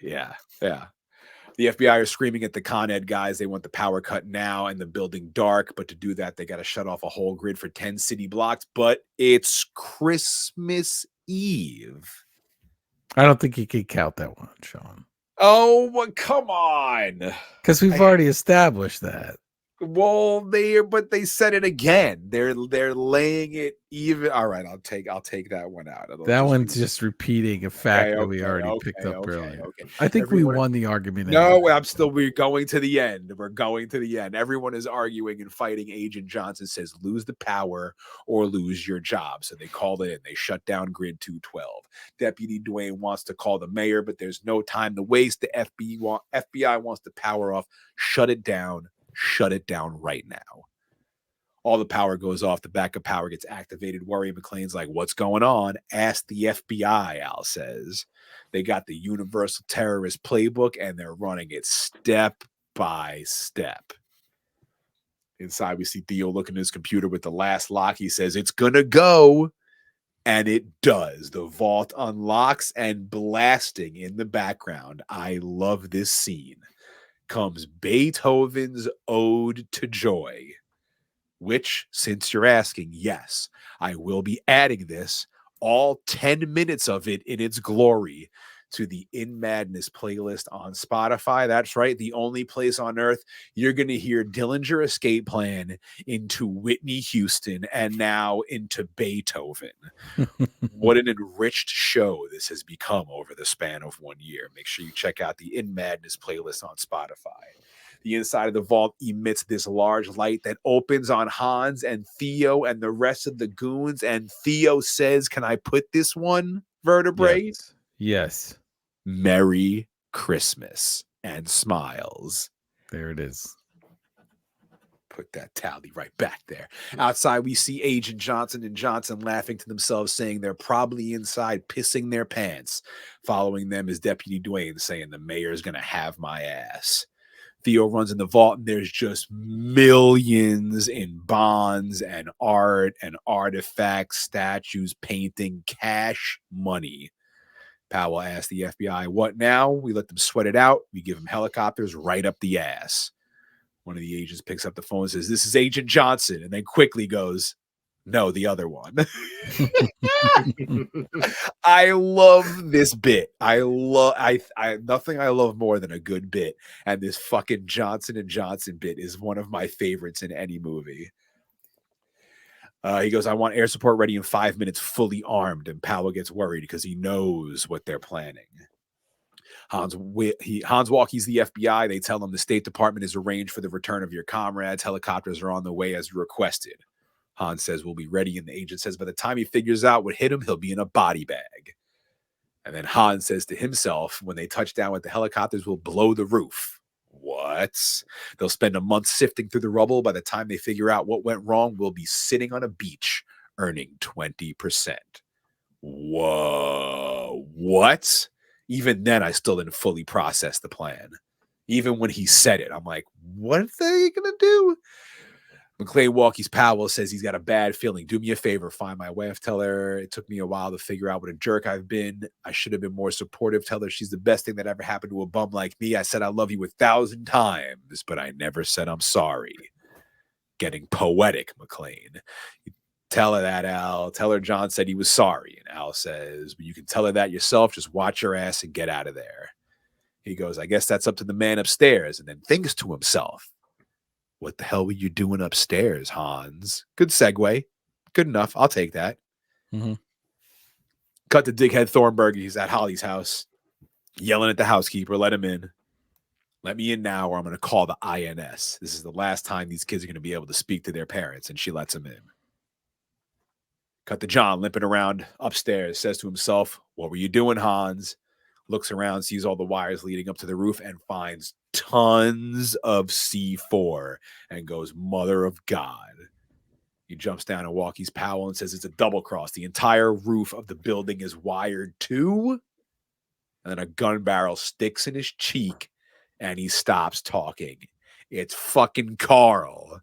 Yeah. The FBI are screaming at the Con Ed guys. They want the power cut now and the building dark, but to do that, they got to shut off a whole grid for 10 city blocks. But it's Christmas Eve. I don't think you could count that one, Shawn. Oh, well, come on. Because we've already established that. Well, they said it again. They're laying it even. All right, I'll take that one out. That one's just repeating a fact that we already picked up earlier. Okay. I think we won the argument. No, we're going to the end. We're going to the end. Everyone is arguing and fighting. Agent Johnson says, lose the power or lose your job. So they called it in. They shut down Grid 212. Deputy Dwayne wants to call the mayor, but there's no time to waste. The FBI wants the power off. Shut it down. Shut it down right now. All the power goes off. The backup power gets activated. Worry McClane's like, what's going on? Ask the FBI, Al says. They got the Universal Terrorist Playbook, and they're running it step by step. Inside, we see Theo looking at his computer with the last lock. He says, "It's gonna go." And it does. The vault unlocks, and blasting in the background, I love this scene, comes Beethoven's Ode to Joy, which, since you're asking, yes, I will be adding this, all 10 minutes of it in its glory, to the In Madness playlist on Spotify. That's right, the only place on earth you're going to hear Dillinger Escape Plan into Whitney Houston and now into Beethoven. What an enriched show this has become over the span of 1 year. Make sure you check out the In Madness playlist on Spotify. The inside of the vault emits this large light that opens on Hans and Theo and the rest of the goons. And Theo says, "Can I put this one, vertebrae?" Yes. Merry Christmas, and smiles. There it is. Put that tally right back there. Outside, we see Agent Johnson and Johnson laughing to themselves, saying they're probably inside pissing their pants. Following them is Deputy Dwayne, saying the mayor's going to have my ass. Theo runs in the vault, and there's just millions in bonds and art and artifacts, statues, painting, cash money. Powell asks the FBI, "What now?" We let them sweat it out. We give them helicopters right up the ass. One of the agents picks up the phone and says, "This is Agent Johnson," and then quickly goes, "No, the other one." I love this bit. I nothing I love more than a good bit. And this fucking Johnson and Johnson bit is one of my favorites in any movie. He goes, "I want air support ready in 5 minutes, fully armed." And Powell gets worried because he knows what they're planning. Hans walkies the FBI. They tell him the State Department has arranged for the return of your comrades. Helicopters are on the way as requested. Hans says, "We'll be ready." And the agent says by the time he figures out what hit him, he'll be in a body bag. And then Hans says to himself, when they touch down with the helicopters, we'll blow the roof. What? They'll spend a month sifting through the rubble. By the time they figure out what went wrong, we'll be sitting on a beach earning 20%. Whoa. What? Even then, I still didn't fully process the plan. Even when he said it, I'm like, what are they going to do? McClane walkies Powell, says he's got a bad feeling. "Do me a favor, find my wife. Tell her it took me a while to figure out what a jerk I've been. I should have been more supportive. Tell her she's the best thing that ever happened to a bum like me. I said I love you 1,000 times, but I never said I'm sorry." Getting poetic, McClane. "Tell her that, Al. Tell her John said he was sorry." And Al says, "But you can tell her that yourself. Just watch your ass and get out of there." He goes, "I guess that's up to the man upstairs," and then thinks to himself, "What the hell were you doing upstairs, Hans?" Good segue. Good enough. I'll take that. Mm-hmm. Cut to Dickhead Thornburg. He's at Holly's house, yelling at the housekeeper, "Let him in. Let me in now, or I'm going to call the INS. This is the last time these kids are going to be able to speak to their parents." And she lets him in. Cut to John limping around upstairs, says to himself, "What were you doing, Hans?" Looks around, sees all the wires leading up to the roof, and finds tons of C4 and goes, "Mother of God." He jumps down and walkies Powell and says it's a double cross. The entire roof of the building is wired too. And then a gun barrel sticks in his cheek and he stops talking. It's fucking Carl.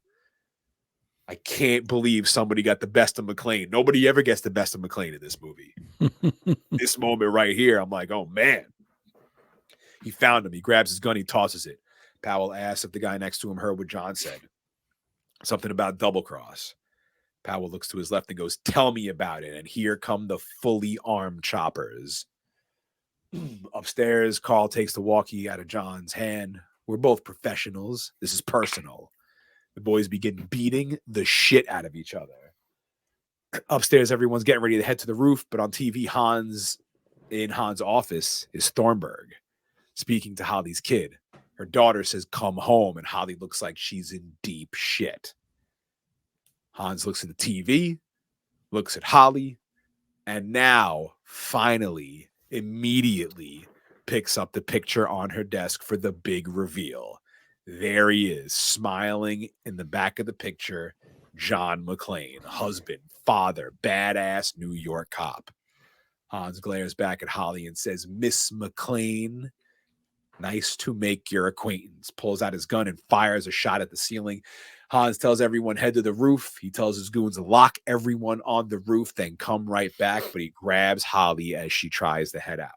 I can't believe somebody got the best of McClane. Nobody ever gets the best of McClane in this movie. This moment right here, I'm like, oh man. He found him. He grabs his gun. He tosses it. Powell asks if the guy next to him heard what John said. Something about double cross. Powell looks to his left and goes, "Tell me about it." And here come the fully armed choppers. Upstairs, Carl takes the walkie out of John's hand. "We're both professionals. This is personal." The boys begin beating the shit out of each other. Upstairs, everyone's getting ready to head to the roof, but on TV, in Hans' office is Thornburg speaking to Holly's kid. Her daughter says, "Come home," and Holly looks like she's in deep shit. Hans looks at the TV, looks at Holly, and now, finally, immediately picks up the picture on her desk for the big reveal. There he is, smiling in the back of the picture, John McClane, husband, father, badass New York cop. Hans glares back at Holly and says, "Miss McClane, nice to make your acquaintance." Pulls out his gun and fires a shot at the ceiling. Hans tells everyone head to the roof. He tells his goons to lock everyone on the roof, then come right back. But he grabs Holly as she tries to head out.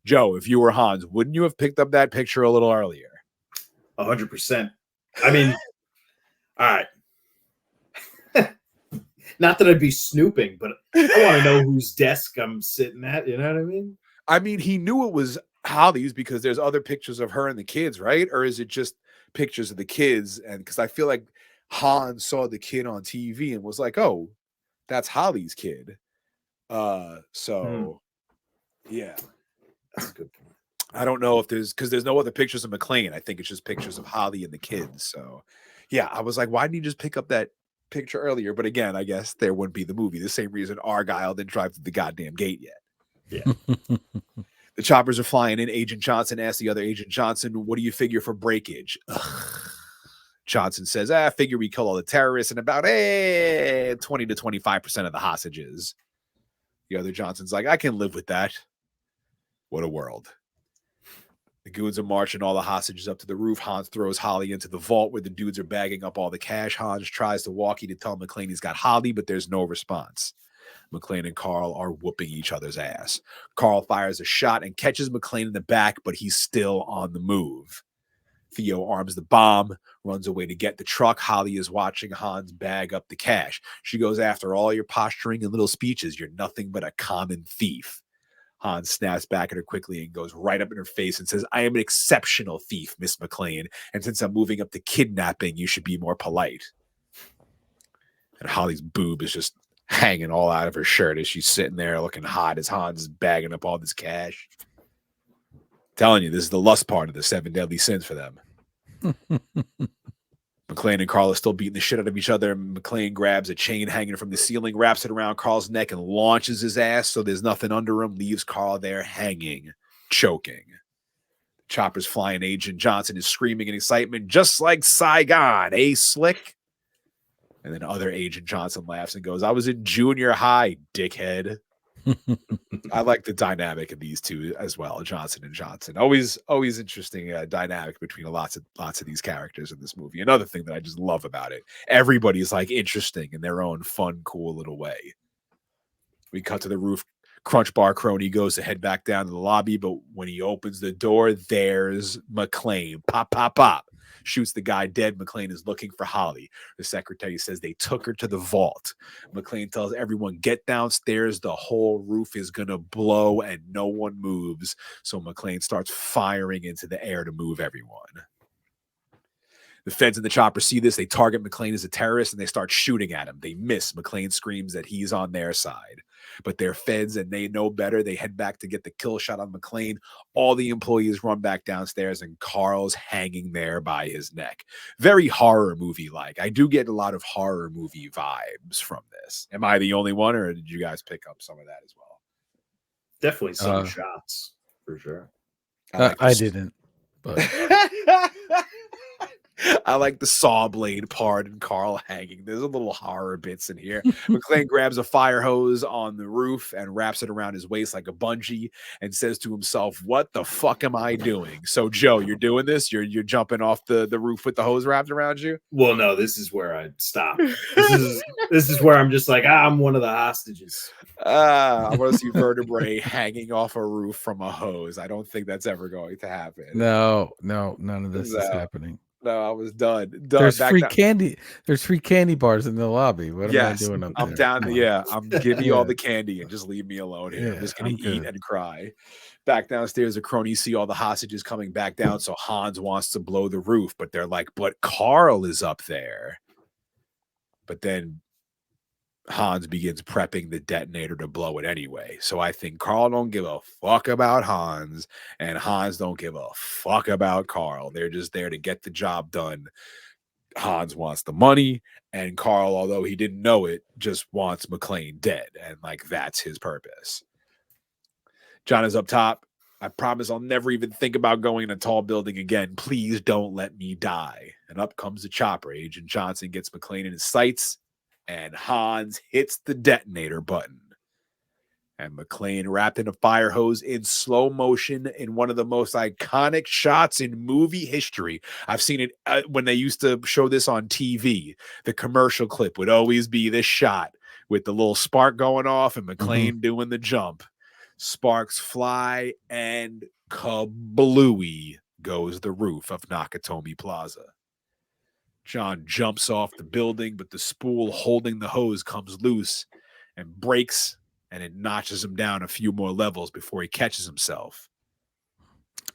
Joe, if you were Hans, wouldn't you have picked up that picture a little earlier? 100%. I mean, all right. Not that I'd be snooping, but I want to know whose desk I'm sitting at. You know what I mean? I mean, he knew it was Holly's because there's other pictures of her and the kids, right? Or is it just pictures of the kids? And because I feel like Han saw the kid on TV and was like, "Oh, that's Holly's kid." Yeah, That's a good point. I don't know if there's no other pictures of McClane. I think it's just pictures of Holly and the kids. So, yeah, I was like, why didn't you just pick up that picture earlier? But again, I guess there wouldn't be the movie. The same reason Argyle didn't drive to the goddamn gate yet. Yeah. The choppers are flying in. Agent Johnson asks the other Agent Johnson, what do you figure for breakage? Ugh. Johnson says, I figure we kill all the terrorists and about 20 to 25% of the hostages. The other Johnson's like, I can live with that. What a world. The goons are marching all the hostages up to the roof. Hans throws Holly into the vault where the dudes are bagging up all the cash. Hans tries to walkie to tell McClane he's got Holly, but there's no response. McClane and Carl are whooping each other's ass. Carl fires a shot and catches McClane in the back, but he's still on the move. Theo arms the bomb, runs away to get the truck. Holly is watching Hans bag up the cash. She goes, after all your posturing and little speeches, you're nothing but a common thief. Hans snaps back at her quickly and goes right up in her face and says, I am an exceptional thief, Miss McClane, and since I'm moving up to kidnapping, you should be more polite. And Holly's boob is just hanging all out of her shirt as she's sitting there looking hot as Hans is bagging up all this cash. Telling you, this is the lust part of the 7 deadly sins for them. McClane and Carl are still beating the shit out of each other. McClane grabs a chain hanging from the ceiling, wraps it around Carl's neck, and launches his ass so there's nothing under him, leaves Carl there hanging, choking. Chopper's flying. Agent Johnson is screaming in excitement, just like Saigon, eh, Slick? And then other Agent Johnson laughs and goes, I was in junior high, dickhead. I like the dynamic of these two as well, Johnson and Johnson. Always interesting dynamic between lots of these characters in this movie. Another thing that I just love about it, everybody's like interesting in their own fun, cool little way. We cut to the roof. Crunch Bar Crony goes to head back down to the lobby, but when he opens the door, there's McClane. Pop, pop, pop. Shoots the guy dead. McClane is looking for Holly. The secretary says they took her to the vault. McClane tells everyone, get downstairs. The whole roof is going to blow and no one moves. So McClane starts firing into the air to move everyone. The feds and the chopper see this. They target McClane as a terrorist and they start shooting at him. They miss. McClane screams that he's on their side. But they're feds and they know better. They head back to get the kill shot on McClane. All the employees run back downstairs and Carl's hanging there by his neck. Very horror movie-like. I do get a lot of horror movie vibes from this. Am I the only one or did you guys pick up some of that as well? Definitely some shots for sure. I didn't, but I like the saw blade part and Carl hanging. There's a little horror bits in here. McClane grabs a fire hose on the roof and wraps it around his waist like a bungee and says to himself, what the fuck am I doing? So, Joe, you're doing this? You're jumping off the roof with the hose wrapped around you? Well, no, this is where I stop. This is where I'm just like, I'm one of the hostages. I want to see vertebrae hanging off a roof from a hose. I don't think that's ever going to happen. no, none of this is happening. No, I was done. There's free candy. There's free candy bars in the lobby. What am I doing up there? I'm down. Yeah, I'm giving you all the candy and just leave me alone here. I'm just gonna eat and cry. Back downstairs, the cronies see all the hostages coming back down. So Hans wants to blow the roof, but they're like, "But Carl is up there." But then Hans begins prepping the detonator to blow it anyway. So I think Carl don't give a fuck about Hans and Hans don't give a fuck about Carl. They're just there to get the job done. Hans wants the money and Carl, although he didn't know it, just wants McClane dead. And like, that's his purpose. John is up top. I promise I'll never even think about going in a tall building again. Please don't let me die. And up comes the chopper. Agent Johnson gets McClane in his sights. And Hans hits the detonator button. And McClane wrapped in a fire hose in slow motion in one of the most iconic shots in movie history. I've seen it when they used to show this on TV. The commercial clip would always be this shot with the little spark going off and McClane doing the jump. Sparks fly and kablooey goes the roof of Nakatomi Plaza. John jumps off the building, but the spool holding the hose comes loose and breaks, and it notches him down a few more levels before he catches himself.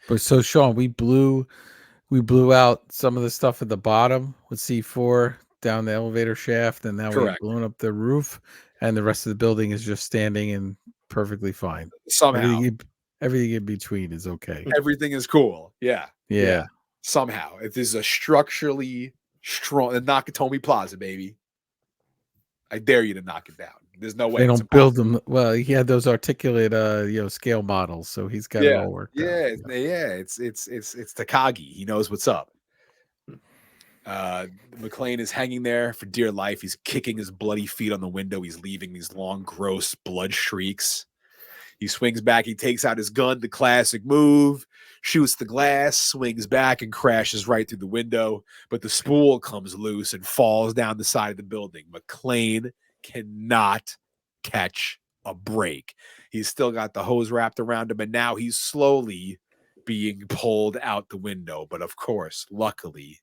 But so, Shawn, we blew out some of the stuff at the bottom with C4 down the elevator shaft, and now we've blown up the roof, and the rest of the building is just standing and perfectly fine. Somehow. Everything in between is okay. Everything is cool. Yeah. Yeah. Somehow. If this is a structurally strong Nakatomi Plaza, baby. I dare you to knock it down. There's no way. They don't build them. Well, he had those articulate scale models, so he's got it all worked out. It's Takagi. He knows what's up. McClane is hanging there for dear life. He's kicking his bloody feet on the window. He's leaving these long, gross blood streaks. He swings back. He takes out his gun, the classic move, shoots the glass, swings back, and crashes right through the window. But the spool comes loose and falls down the side of the building. McClane cannot catch a break. He's still got the hose wrapped around him, and now he's slowly being pulled out the window. But of course, luckily,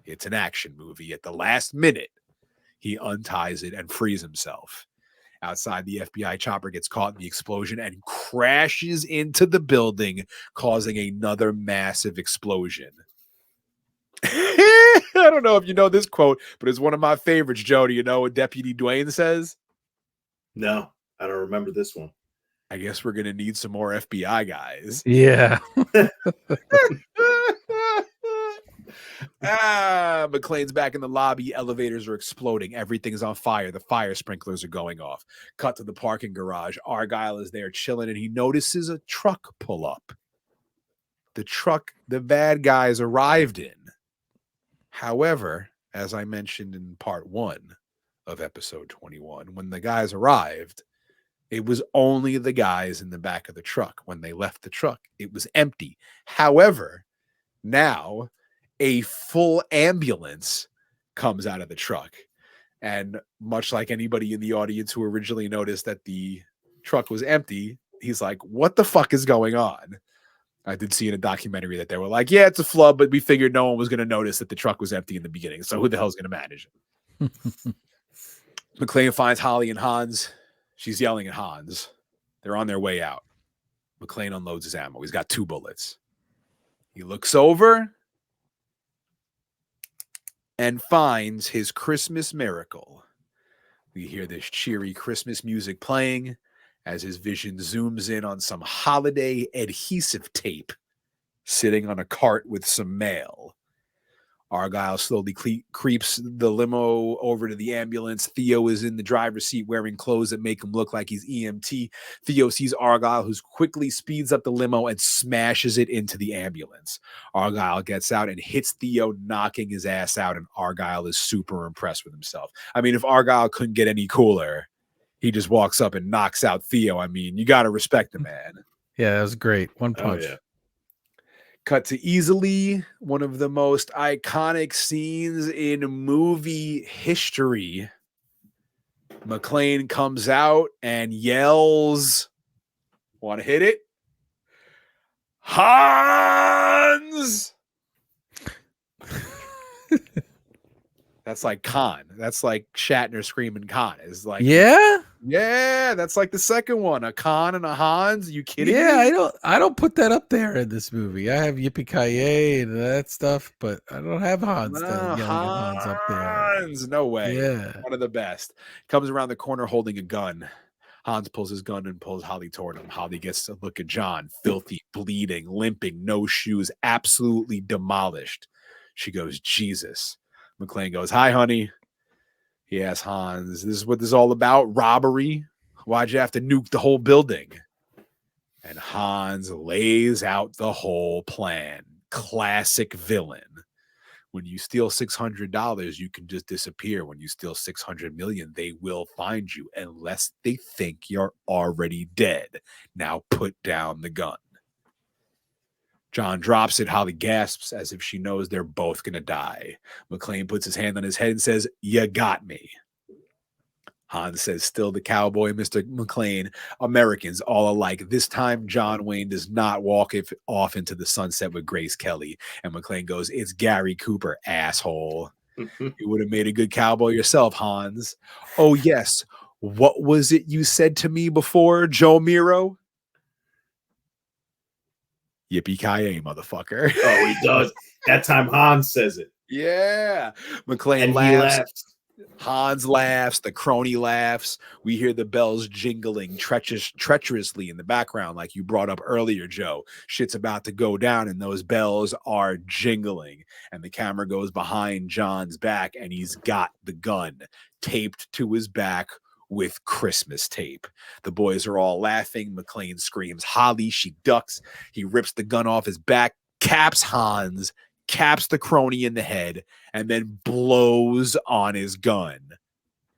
it's an action movie. At the last minute, he unties it and frees himself. Outside, the FBI chopper gets caught in the explosion and crashes into the building, causing another massive explosion. I don't know if you know this quote, but it's one of my favorites, Joe. Do you know what Deputy Dwayne says? No, I don't remember this one. I guess we're going to need some more FBI guys. Yeah. McClane's back in the lobby. Elevators are exploding. Everything's on fire. The fire sprinklers are going off. Cut to the parking garage. Argyle is there chilling, and he notices a truck pull up. The truck the bad guys arrived in. However, as I mentioned in part 1 of episode 21, when the guys arrived, it was only the guys in the back of the truck. When they left the truck, it was empty. However, now a full ambulance comes out of the truck. And much like anybody in the audience who originally noticed that the truck was empty, he's like, what the fuck is going on? I did see in a documentary that they were like, yeah, it's a flub, but we figured no one was going to notice that the truck was empty in the beginning. So who the hell is going to manage it? McClane finds Holly and Hans. She's yelling at Hans. They're on their way out. McClane unloads his ammo. He's got 2 bullets. He looks over and finds his Christmas miracle. We hear this cheery Christmas music playing as his vision zooms in on some holiday adhesive tape sitting on a cart with some mail. Argyle slowly creeps the limo over to the ambulance. Theo is in the driver's seat wearing clothes that make him look like he's EMT. Theo sees Argyle, who quickly speeds up the limo and smashes it into the ambulance. Argyle gets out and hits Theo, knocking his ass out, and Argyle is super impressed with himself. I mean, if Argyle couldn't get any cooler, he just walks up and knocks out Theo. I mean, you got to respect the man. Yeah, that was great. One punch. Oh, yeah. Cut to easily one of the most iconic scenes in movie history. McClane comes out and yells, want to hit it? Hans! That's like Khan. That's like Shatner screaming Khan. Is like, yeah, that's like the second one. A Khan and a Hans. Are you kidding me? I don't put that up there in this movie. I have Yippee-Ki-Yay and that stuff, but I don't have Hans. Hans up there. Hans, no way. Yeah, one of the best. Comes around the corner holding a gun. Hans pulls his gun and pulls Holly toward him. Holly gets to look at John, filthy, bleeding, limping, no shoes, absolutely demolished. She goes, Jesus. McClane goes, hi, honey. He asks Hans, this is what this is all about? Robbery? Why'd you have to nuke the whole building? And Hans lays out the whole plan. Classic villain. When you steal $600, you can just disappear. When you steal 600 million, they will find you unless they think you're already dead. Now put down the gun. John drops it. Holly gasps as if she knows they're both going to die. McClane puts his hand on his head and says, "You got me." Hans says, "Still the cowboy, Mr. McClane. Americans all alike. This time, John Wayne does not walk off into the sunset with Grace Kelly." And McClane goes, "It's Gary Cooper, asshole. You would have made a good cowboy yourself, Hans." "Oh, yes. What was it you said to me before, Joe Mirro?" "Yippee-ki-yay, motherfucker." Oh, he does. That time Hans says it. Yeah. McClane And laughs. he laughs. Hans laughs. The crony laughs. We hear the bells jingling treacherously in the background, like you brought up earlier, Joe. Shit's about to go down, and those bells are jingling. And the camera goes behind John's back, and he's got the gun taped to his back with Christmas tape. The boys are all laughing. McClane screams, "Holly!" She ducks. He rips the gun off his back, caps Hans, caps the crony in the head, and then blows on his gun.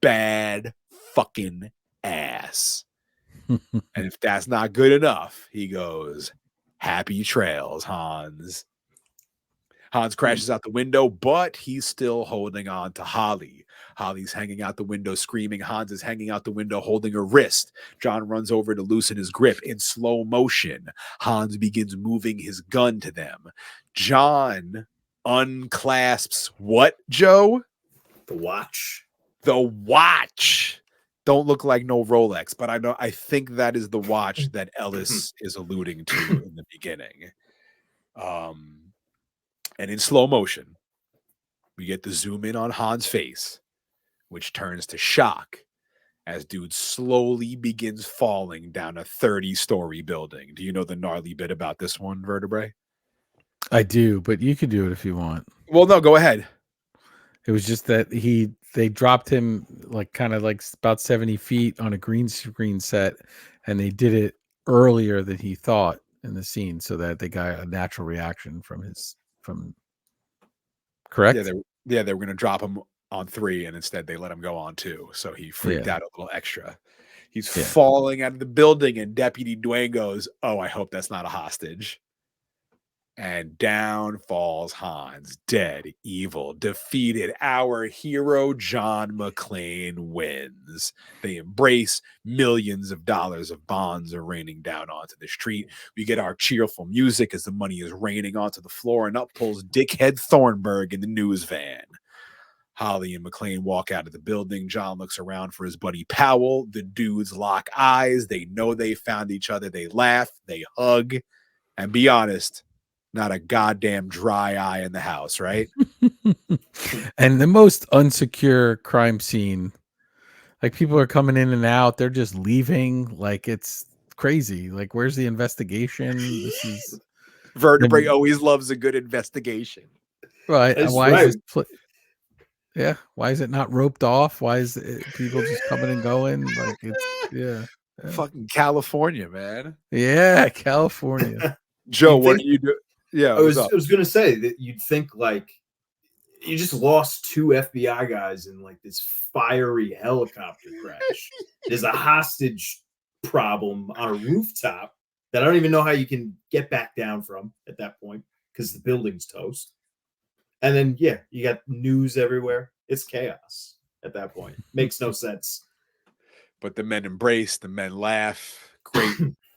Bad fucking ass. And if that's not good enough, he goes, "Happy trails, Hans." Hans crashes out the window, but he's still holding on to Holly. Holly's hanging out the window screaming. Hans is hanging out the window holding her wrist. John runs over to loosen his grip. In slow motion, Hans begins moving his gun to them. John unclasps what, Joe? The watch. The watch. Don't look like no Rolex, but I think that is the watch that Ellis is alluding to in the beginning. And in slow motion, we get the zoom in on Hans' face, which turns to shock as dude slowly begins falling down a 30-story building. Do you know the gnarly bit about this one, Vertebrae? I do, but you could do it if you want. Well, no, go ahead. It was just that they dropped him kind of about 70 feet on a green screen set, and they did it earlier than he thought in the scene, so that they got a natural reaction from correct. They were going to drop him on 3, and instead they let him go on 2. So he freaked out a little extra. He's falling out of the building, and Deputy Dwayne goes, "Oh, I hope that's not a hostage." And down falls Hans, dead, evil, defeated. Our hero, John McClane, wins. They embrace. Millions of dollars of bonds are raining down onto the street. We get our cheerful music as the money is raining onto the floor, and up pulls Dickhead Thornburg in the news van. Holly and McClane walk out of the building. John looks around for his buddy Powell. The dudes lock eyes. They know they found each other. They laugh. They hug. And be honest, not a goddamn dry eye in the house, right? And the most unsecure crime scene. Like, people are coming in and out. They're just leaving. Like, it's crazy. Like, where's the investigation? This is Vertebrae always loves a good investigation. Right. That's Why right. is this why is it not roped off? Why is it people just coming and going? Like, it's Fucking California, man. Yeah, California. Joe, what do you do? Yeah, I was gonna say that you'd think like you just lost 2 FBI guys in like this fiery helicopter crash. There's a hostage problem on a rooftop that I don't even know how you can get back down from at that point because the building's toast. And then you got news everywhere. It's chaos at that point. Makes no sense. But the men embrace, the men laugh.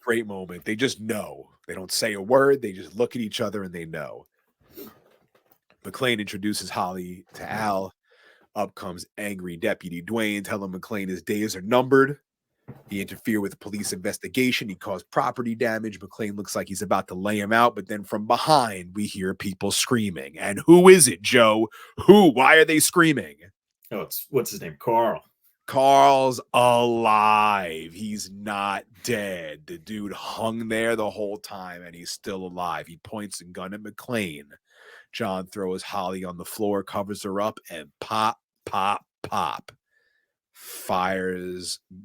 Great moment. They just know. They don't say a word. They just look at each other and they know. McClane introduces Holly to Al. Up comes angry Deputy Dwayne, telling McClane his days are numbered. He interfered with the police investigation. He caused property damage. McClane looks like he's about to lay him out, but then from behind, we hear people screaming. And who is it, Joe? Who? Why are they screaming? Oh, what's his name? Carl. Carl's alive. He's not dead. The dude hung there the whole time, and he's still alive. He points a gun at McClane. John throws Holly on the floor, covers her up, and pop, pop, pop.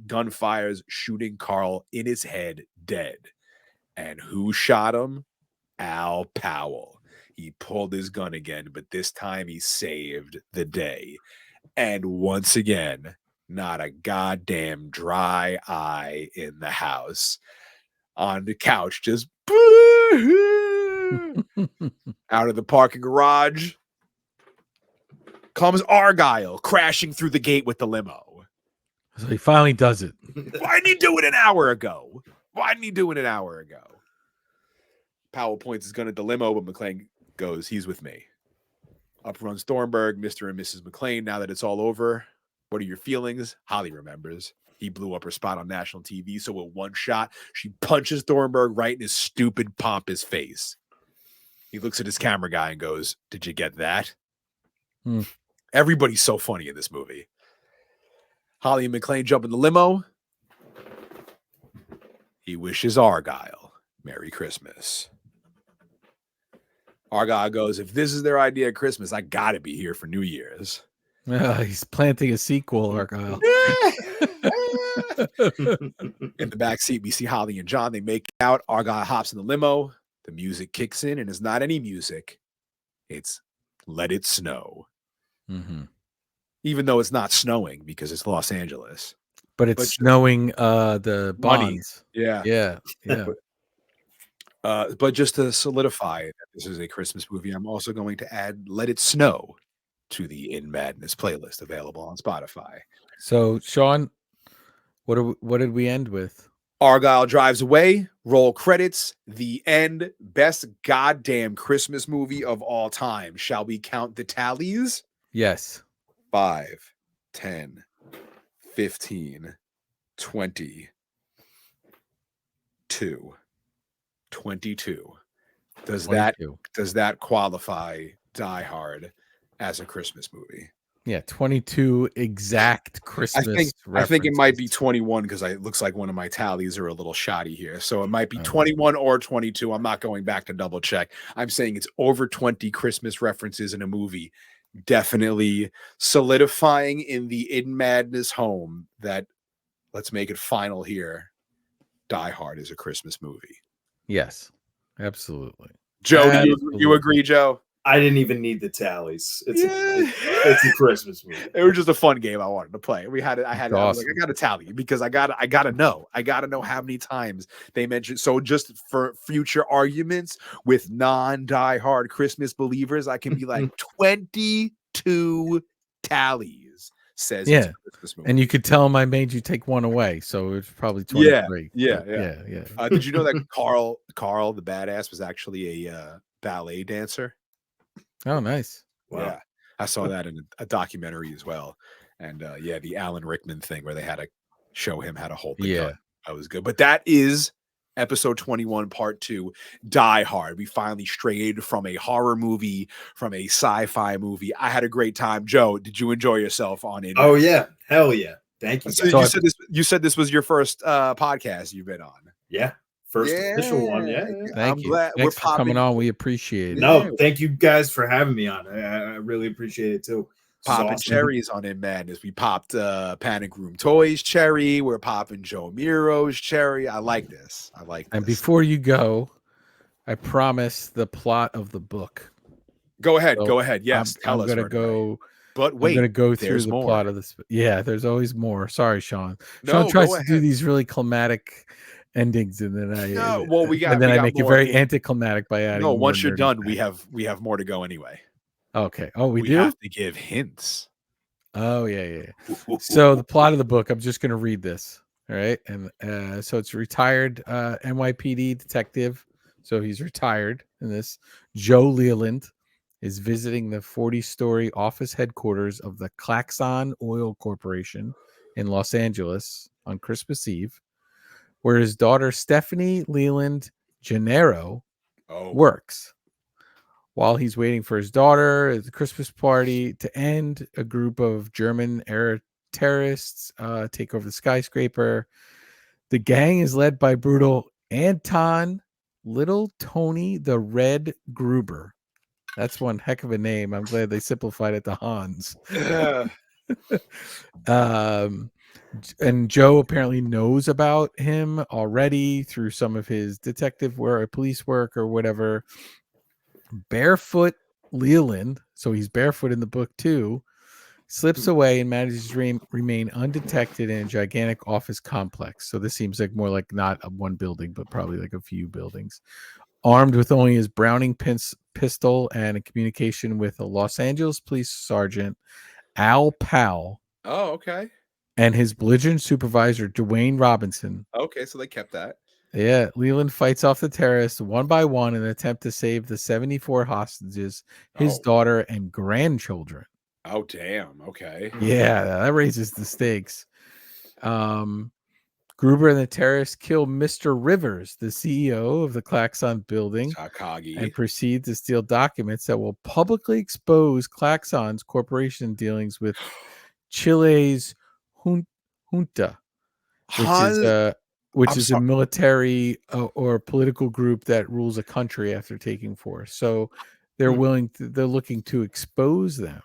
Gun fires, shooting Carl in his head, dead. And who shot him? Al Powell. He pulled his gun again, but this time he saved the day. And once again, not a goddamn dry eye in the house. On the couch, just out of the parking garage comes Argyle crashing through the gate with the limo. So he finally does it. Why didn't he do it an hour ago? Powell points his gun at the limo, but McClane goes, he's with me. Up runs Thornburg, Mr. and Mrs. McClane. Now that it's all over, what are your feelings? Holly remembers. He blew up her spot on national TV, so with one shot, she punches Thornburg right in his stupid, pompous face. He looks at his camera guy and goes, did you get that? Everybody's so funny in this movie. Holly and McClane jump in the limo. He wishes Argyle Merry Christmas. Argyle goes, if this is their idea of Christmas, I gotta be here for New Year's. He's planting a sequel, Argyle. In the back seat, we see Holly and John. They make out. Argyle hops in the limo. The music kicks in, and it's not any music. It's Let It Snow. Mm-hmm. Even though it's not snowing because it's Los Angeles. But it's snowing the bunnies. Yeah. Yeah. But just to solidify that this is a Christmas movie, I'm also going to add Let It Snow to the In Madness playlist available on Spotify. So, Shawn, what did we end with? Argyle drives away, roll credits, the end, best goddamn Christmas movie of all time. Shall we count the tallies? Yes. 5, 10, 15, 20, 22. Does 22. that qualify Die Hard as a Christmas movie? Yeah, 22 exact Christmas. I think it might be 21 because it looks like one of my tallies are a little shoddy here. So it might be 21 or 22. I'm not going back to double check. I'm saying it's over 20 Christmas references in a movie. Definitely solidifying in the In Madness home that, let's make it final here, Die Hard is a Christmas movie. Yes, absolutely. Joe, do you agree, Joe? I didn't even need the tallies. It's a Christmas movie. It was just a fun game I wanted to play. I was like, I got to tally because I got to know how many times they mentioned. So just for future arguments with non-Die Hard Christmas believers, I can be like 22 tallies says it's a Christmas movie. And you could tell him I made you take one away, so it's probably 23. Yeah. Did you know that Carl the badass was actually a ballet dancer? Oh, nice. Wow. Yeah, I saw that in a documentary as well. And the Alan Rickman thing where they had to show him how to hold the gun. That was good. But that is episode 21, part 2, Die Hard. We finally strayed from a horror movie, from a sci-fi movie. I had a great time. Joe, did you enjoy yourself on it? Oh, yeah. Hell yeah. Thank you. So you said this was your first podcast you've been on. Yeah. First official one. Yeah. Thank you. Glad Thanks for coming on. We appreciate it. No, thank you guys for having me on. I really appreciate it too. Popping cherries on In Madness. We popped Panic Room Toys cherry. We're popping Joe Mirro's cherry. I like this. And before you go, I promise the plot of the book. Go ahead. Yes. I'm going to go. But wait, I'm going to go through the plot of this. Yeah, there's always more. Sorry, Shawn. Shawn tries to do these really climatic endings, and then I make it very anticlimactic by adding. No, once you're done, we have more to go anyway. Okay. Oh, we do have to give hints. Oh yeah. So the plot of the book, I'm just going to read this. All right, and so it's retired NYPD detective. So he's retired in this. Joe Leland is visiting the 40-story office headquarters of the Klaxon Oil Corporation in Los Angeles on Christmas Eve, where his daughter Stephanie Leland Gennaro works. While he's waiting for his daughter at the Christmas party to end, a group of German air terrorists take over the skyscraper. The gang is led by brutal Anton Little Tony the Red Gruber. That's one heck of a name. I'm glad they simplified it to Hans. And Joe apparently knows about him already through some of his detective work or police work or whatever. Barefoot Leland, so he's barefoot in the book too, slips away and manages to remain undetected in a gigantic office complex. So this seems like more like not one building, but probably like a few buildings. Armed with only his Browning pistol and a communication with a Los Angeles police sergeant, Al Powell, Oh, okay. and his belligerent supervisor, Dwayne Robinson. Okay, so they kept that. Yeah, Leland fights off the terrorists one by one in an attempt to save the 74 hostages, his daughter, and grandchildren. Oh, damn. Okay. Yeah, that raises the stakes. Gruber and the terrorists kill Mr. Rivers, the CEO of the Klaxon building, Takagi. and proceed to steal documents that will publicly expose Klaxon's corporation dealings with Chile's junta, which is a military or political group that rules a country after taking force. So they're they're looking to expose them.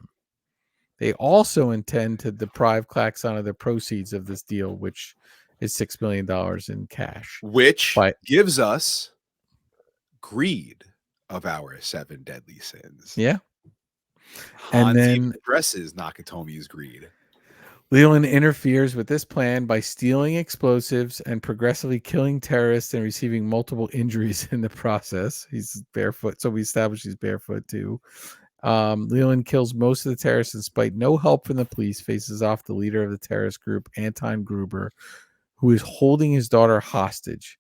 They also intend to deprive Klaxon of the proceeds of this deal, which is $6 million in cash. Which gives us greed of our 7 deadly sins. Yeah. And then addresses Nakatomi's greed. Leland interferes with this plan by stealing explosives and progressively killing terrorists and receiving multiple injuries in the process. He's barefoot, so we established he's barefoot too. Leland kills most of the terrorists despite no help from the police, faces off the leader of the terrorist group, Anton Gruber, who is holding his daughter hostage.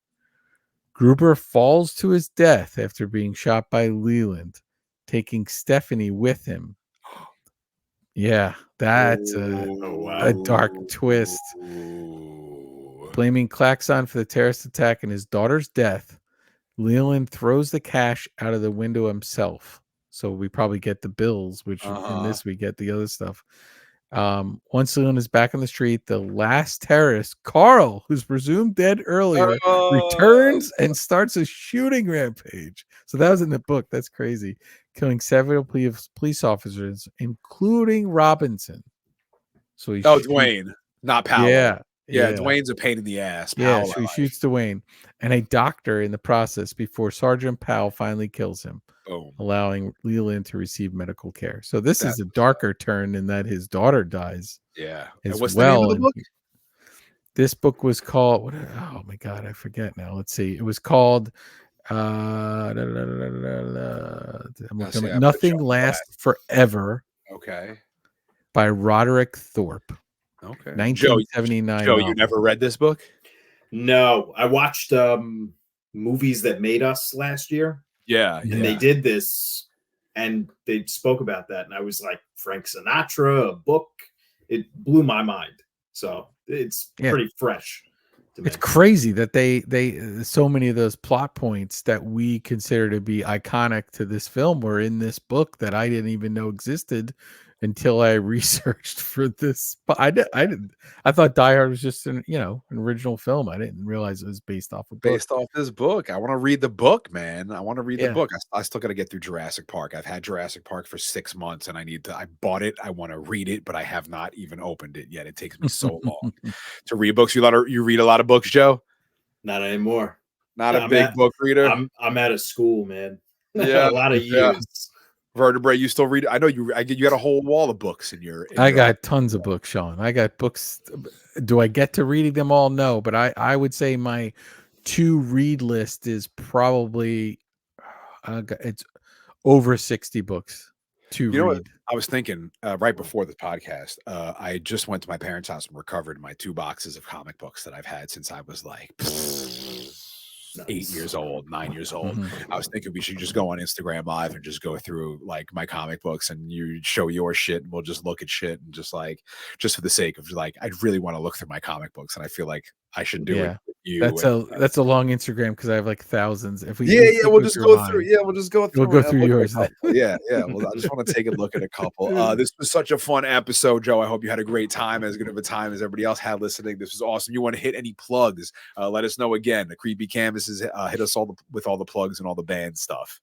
Gruber falls to his death after being shot by Leland, taking Stephanie with him. Yeah, that's a dark twist. Blaming Klaxon for the terrorist attack and his daughter's death, Leland throws the cash out of the window himself. So we probably get the bills, which in this we get the other stuff. Once Leland is back on the street, the last terrorist, Carl, who's presumed dead earlier, returns and starts a shooting rampage. So that was in the book. That's crazy. Killing several police officers, including Robinson. So he Dwayne, not Powell. Yeah. Dwayne's a pain in the ass. Powell, so he shoots Dwayne and a doctor in the process before Sergeant Powell finally kills him. Boom. Allowing Leland to receive medical care. So this is a darker turn in that his daughter dies. Yeah. And what's the name of the book? This book was called oh my god, I forget now. Let's see. It was called Nothing Lasts Forever. Okay. By Roderick Thorpe. Okay. 1979. Joe, you never read this book? No. I watched Movies That Made Us last year. Yeah. And they did this and they spoke about that. And I was like, Frank Sinatra, a book. It blew my mind. So it's pretty fresh to me. It's crazy that they so many of those plot points that we consider to be iconic to this film were in this book that I didn't even know existed until I researched for this. But I thought Die Hard was just an original film. I didn't realize it was based off this book. I want to read the book, man. I want to read the book. I still got to get through Jurassic Park. I've had Jurassic Park for 6 months and I bought it. I want to read it, but I have not even opened it yet. It takes me so long to read books. You read a lot of books, Joe? Not anymore. Not a big book reader. I'm out of school, man. Yeah, a lot of years. Vertebrae, you still read? I know you. You got a whole wall of books in your. I got tons of books, Shawn. I got books. Do I get to reading them all? No, but I would say my to read list is probably it's over 60 books to read. What I was thinking right before the podcast. I just went to my parents' house and recovered my 2 boxes of comic books that I've had since I was like 8 years old, 9 years old. I was thinking we should just go on Instagram Live and just go through like my comic books and you show your shit and we'll just look at shit and just for the sake of I really want to look through my comic books and I feel like I should do it. That's a long Instagram because I have like thousands. If we we'll just go through. Yeah, we'll just go through. We'll go through yours. Yeah. Well, I just want to take a look at a couple. This was such a fun episode, Joe. I hope you had a great time, as good of a time as everybody else had listening. This was awesome. You want to hit any plugs? Let us know again. The Creepy Canvases hit us with all the plugs and all the band stuff.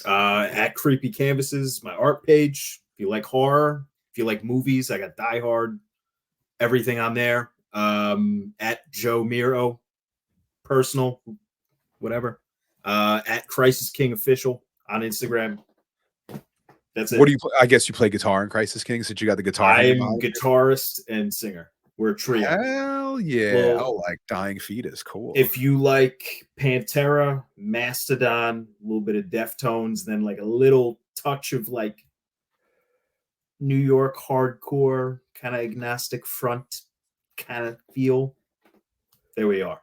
At Creepy Canvases, my art page. If you like horror, if you like movies, I got Die Hard, everything on there. At Joe Mirro, personal, whatever. At Crisis King Official on Instagram. That's it. What do you? I guess you play guitar in Crisis King since you got the guitar. I'm guitarist and singer. We're a trio. Hell yeah! Well, like Dying Fetus, cool. If you like Pantera, Mastodon, a little bit of Deftones, then like a little touch of like New York hardcore, kind of agnostic front kind of feel. There we are.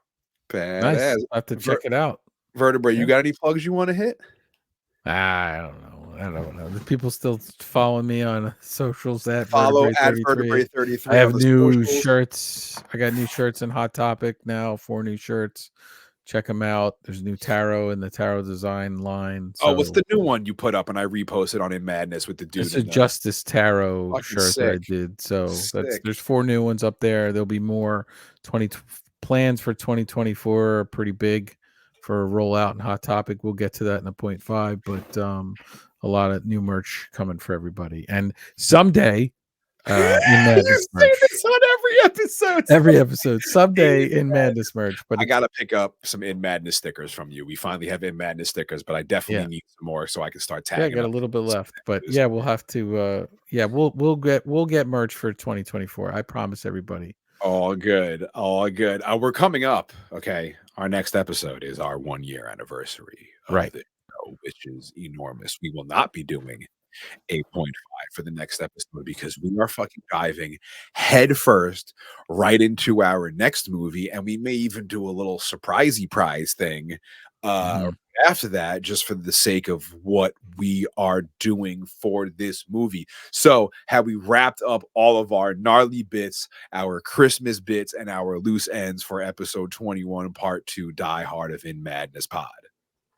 Badass. Nice. I'll have to check it out. Vertebrae, you got any plugs you want to hit? I don't know. The people still following me on socials at Follow at Vertebrae 33. I have new shirts. I got new shirts in Hot Topic now. 4 new shirts. Check them out. There's new tarot in the tarot design line. So, what's the new one you put up and I reposted on In Madness with the dude? It's a Justice Tarot shirt that I did. So there's 4 new ones up there. There'll be more. Plans for 2024 are pretty big for a rollout in Hot Topic. We'll get to that in a 0.5, but a lot of new merch coming for everybody. And someday, in Madness merch. This on every episode, someday in Madness merch. But I gotta pick up some In Madness stickers from you. We finally have In Madness stickers, but I definitely need some more so I can start tagging. Yeah, I got a little bit left, but yeah, we'll have to. We'll get merch for 2024. I promise everybody. All good. We're coming up. Okay, our next episode is our 1-year anniversary of the show, which is enormous. We will not be doing 8.5 for the next episode because we are fucking diving head first right into our next movie, and we may even do a little surprisey prize thing after that, just for the sake of what we are doing for this movie. So have we wrapped up all of our gnarly bits, our Christmas bits, and our loose ends for episode 21 part 2 Die Hard of In Madness Pod?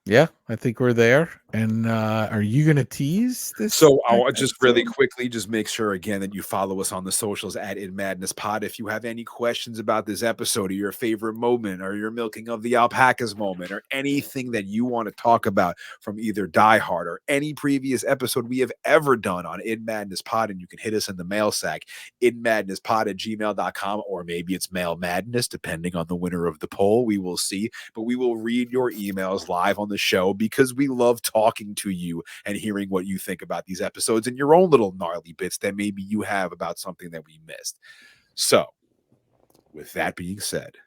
Yeah, I think we're there. And are you going to tease this? So I'll just really quickly just make sure again that you follow us on the socials at In Madness Pod. If you have any questions about this episode or your favorite moment or your milking of the alpacas moment or anything that you want to talk about from either Die Hard or any previous episode we have ever done on In Madness Pod, and you can hit us in the mail sack, inmadnesspod@gmail.com, or maybe it's Mail Madness, depending on the winner of the poll. We will see, but we will read your emails live on the show because we love talking to you and hearing what you think about these episodes and your own little gnarly bits that maybe you have about something that we missed. So with that being said,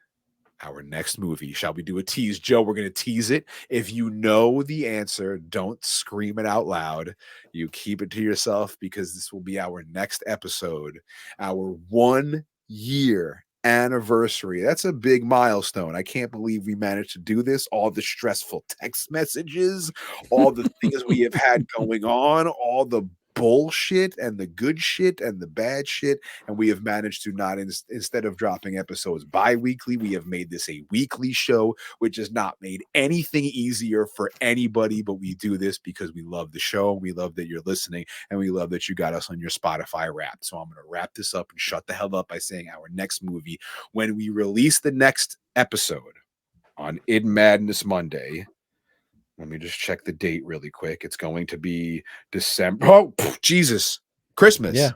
our next movie, shall we do a tease? Joe, we're going to tease it. If you know the answer, don't scream it out loud. You keep it to yourself because this will be our next episode, our 1-year anniversary. That's a big milestone. I can't believe we managed to do this. All the stressful text messages, all the things we have had going on, all the bullshit and the good shit and the bad shit, and we have managed to not instead of dropping episodes bi-weekly, we have made this a weekly show, which has not made anything easier for anybody, but we do this because we love the show, we love that you're listening, and we love that you got us on your Spotify Wrapped. So I'm going to wrap this up and shut the hell up by saying our next movie, when we release the next episode on In Madness Monday. Let me just check the date really quick. It's going to be December. Oh, Jesus. Christmas. Yeah.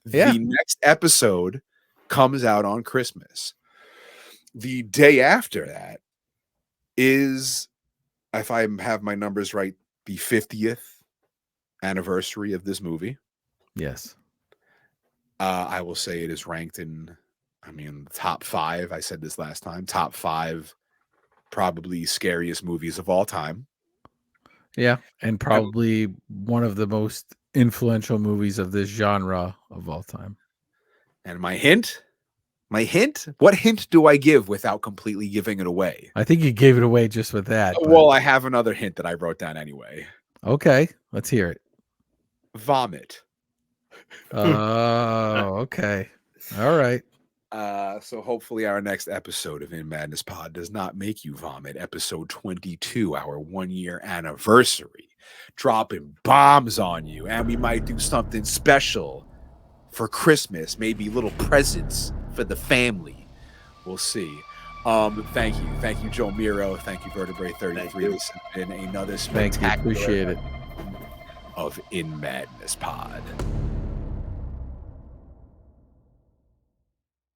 The next episode comes out on Christmas. The day after that is, if I have my numbers right, the 50th anniversary of this movie. Yes. I will say it is ranked in, top 5. I said this last time. Top 5 probably scariest movies of all time. Yeah, and probably one of the most influential movies of this genre of all time. And my hint? What hint do I give without completely giving it away? I think you gave it away just with that. Well, I have another hint that I wrote down anyway. Okay, let's hear it. Vomit. Oh, okay. All right. So hopefully our next episode of In Madness Pod does not make you vomit. Episode 22, our 1-year anniversary, dropping bombs on you, and we might do something special for Christmas, maybe little presents for the family. We'll see. Thank you, Joe Mirro. Thank you, Vertebrae 33. This has been another spectacular appreciate it. of In Madness Pod.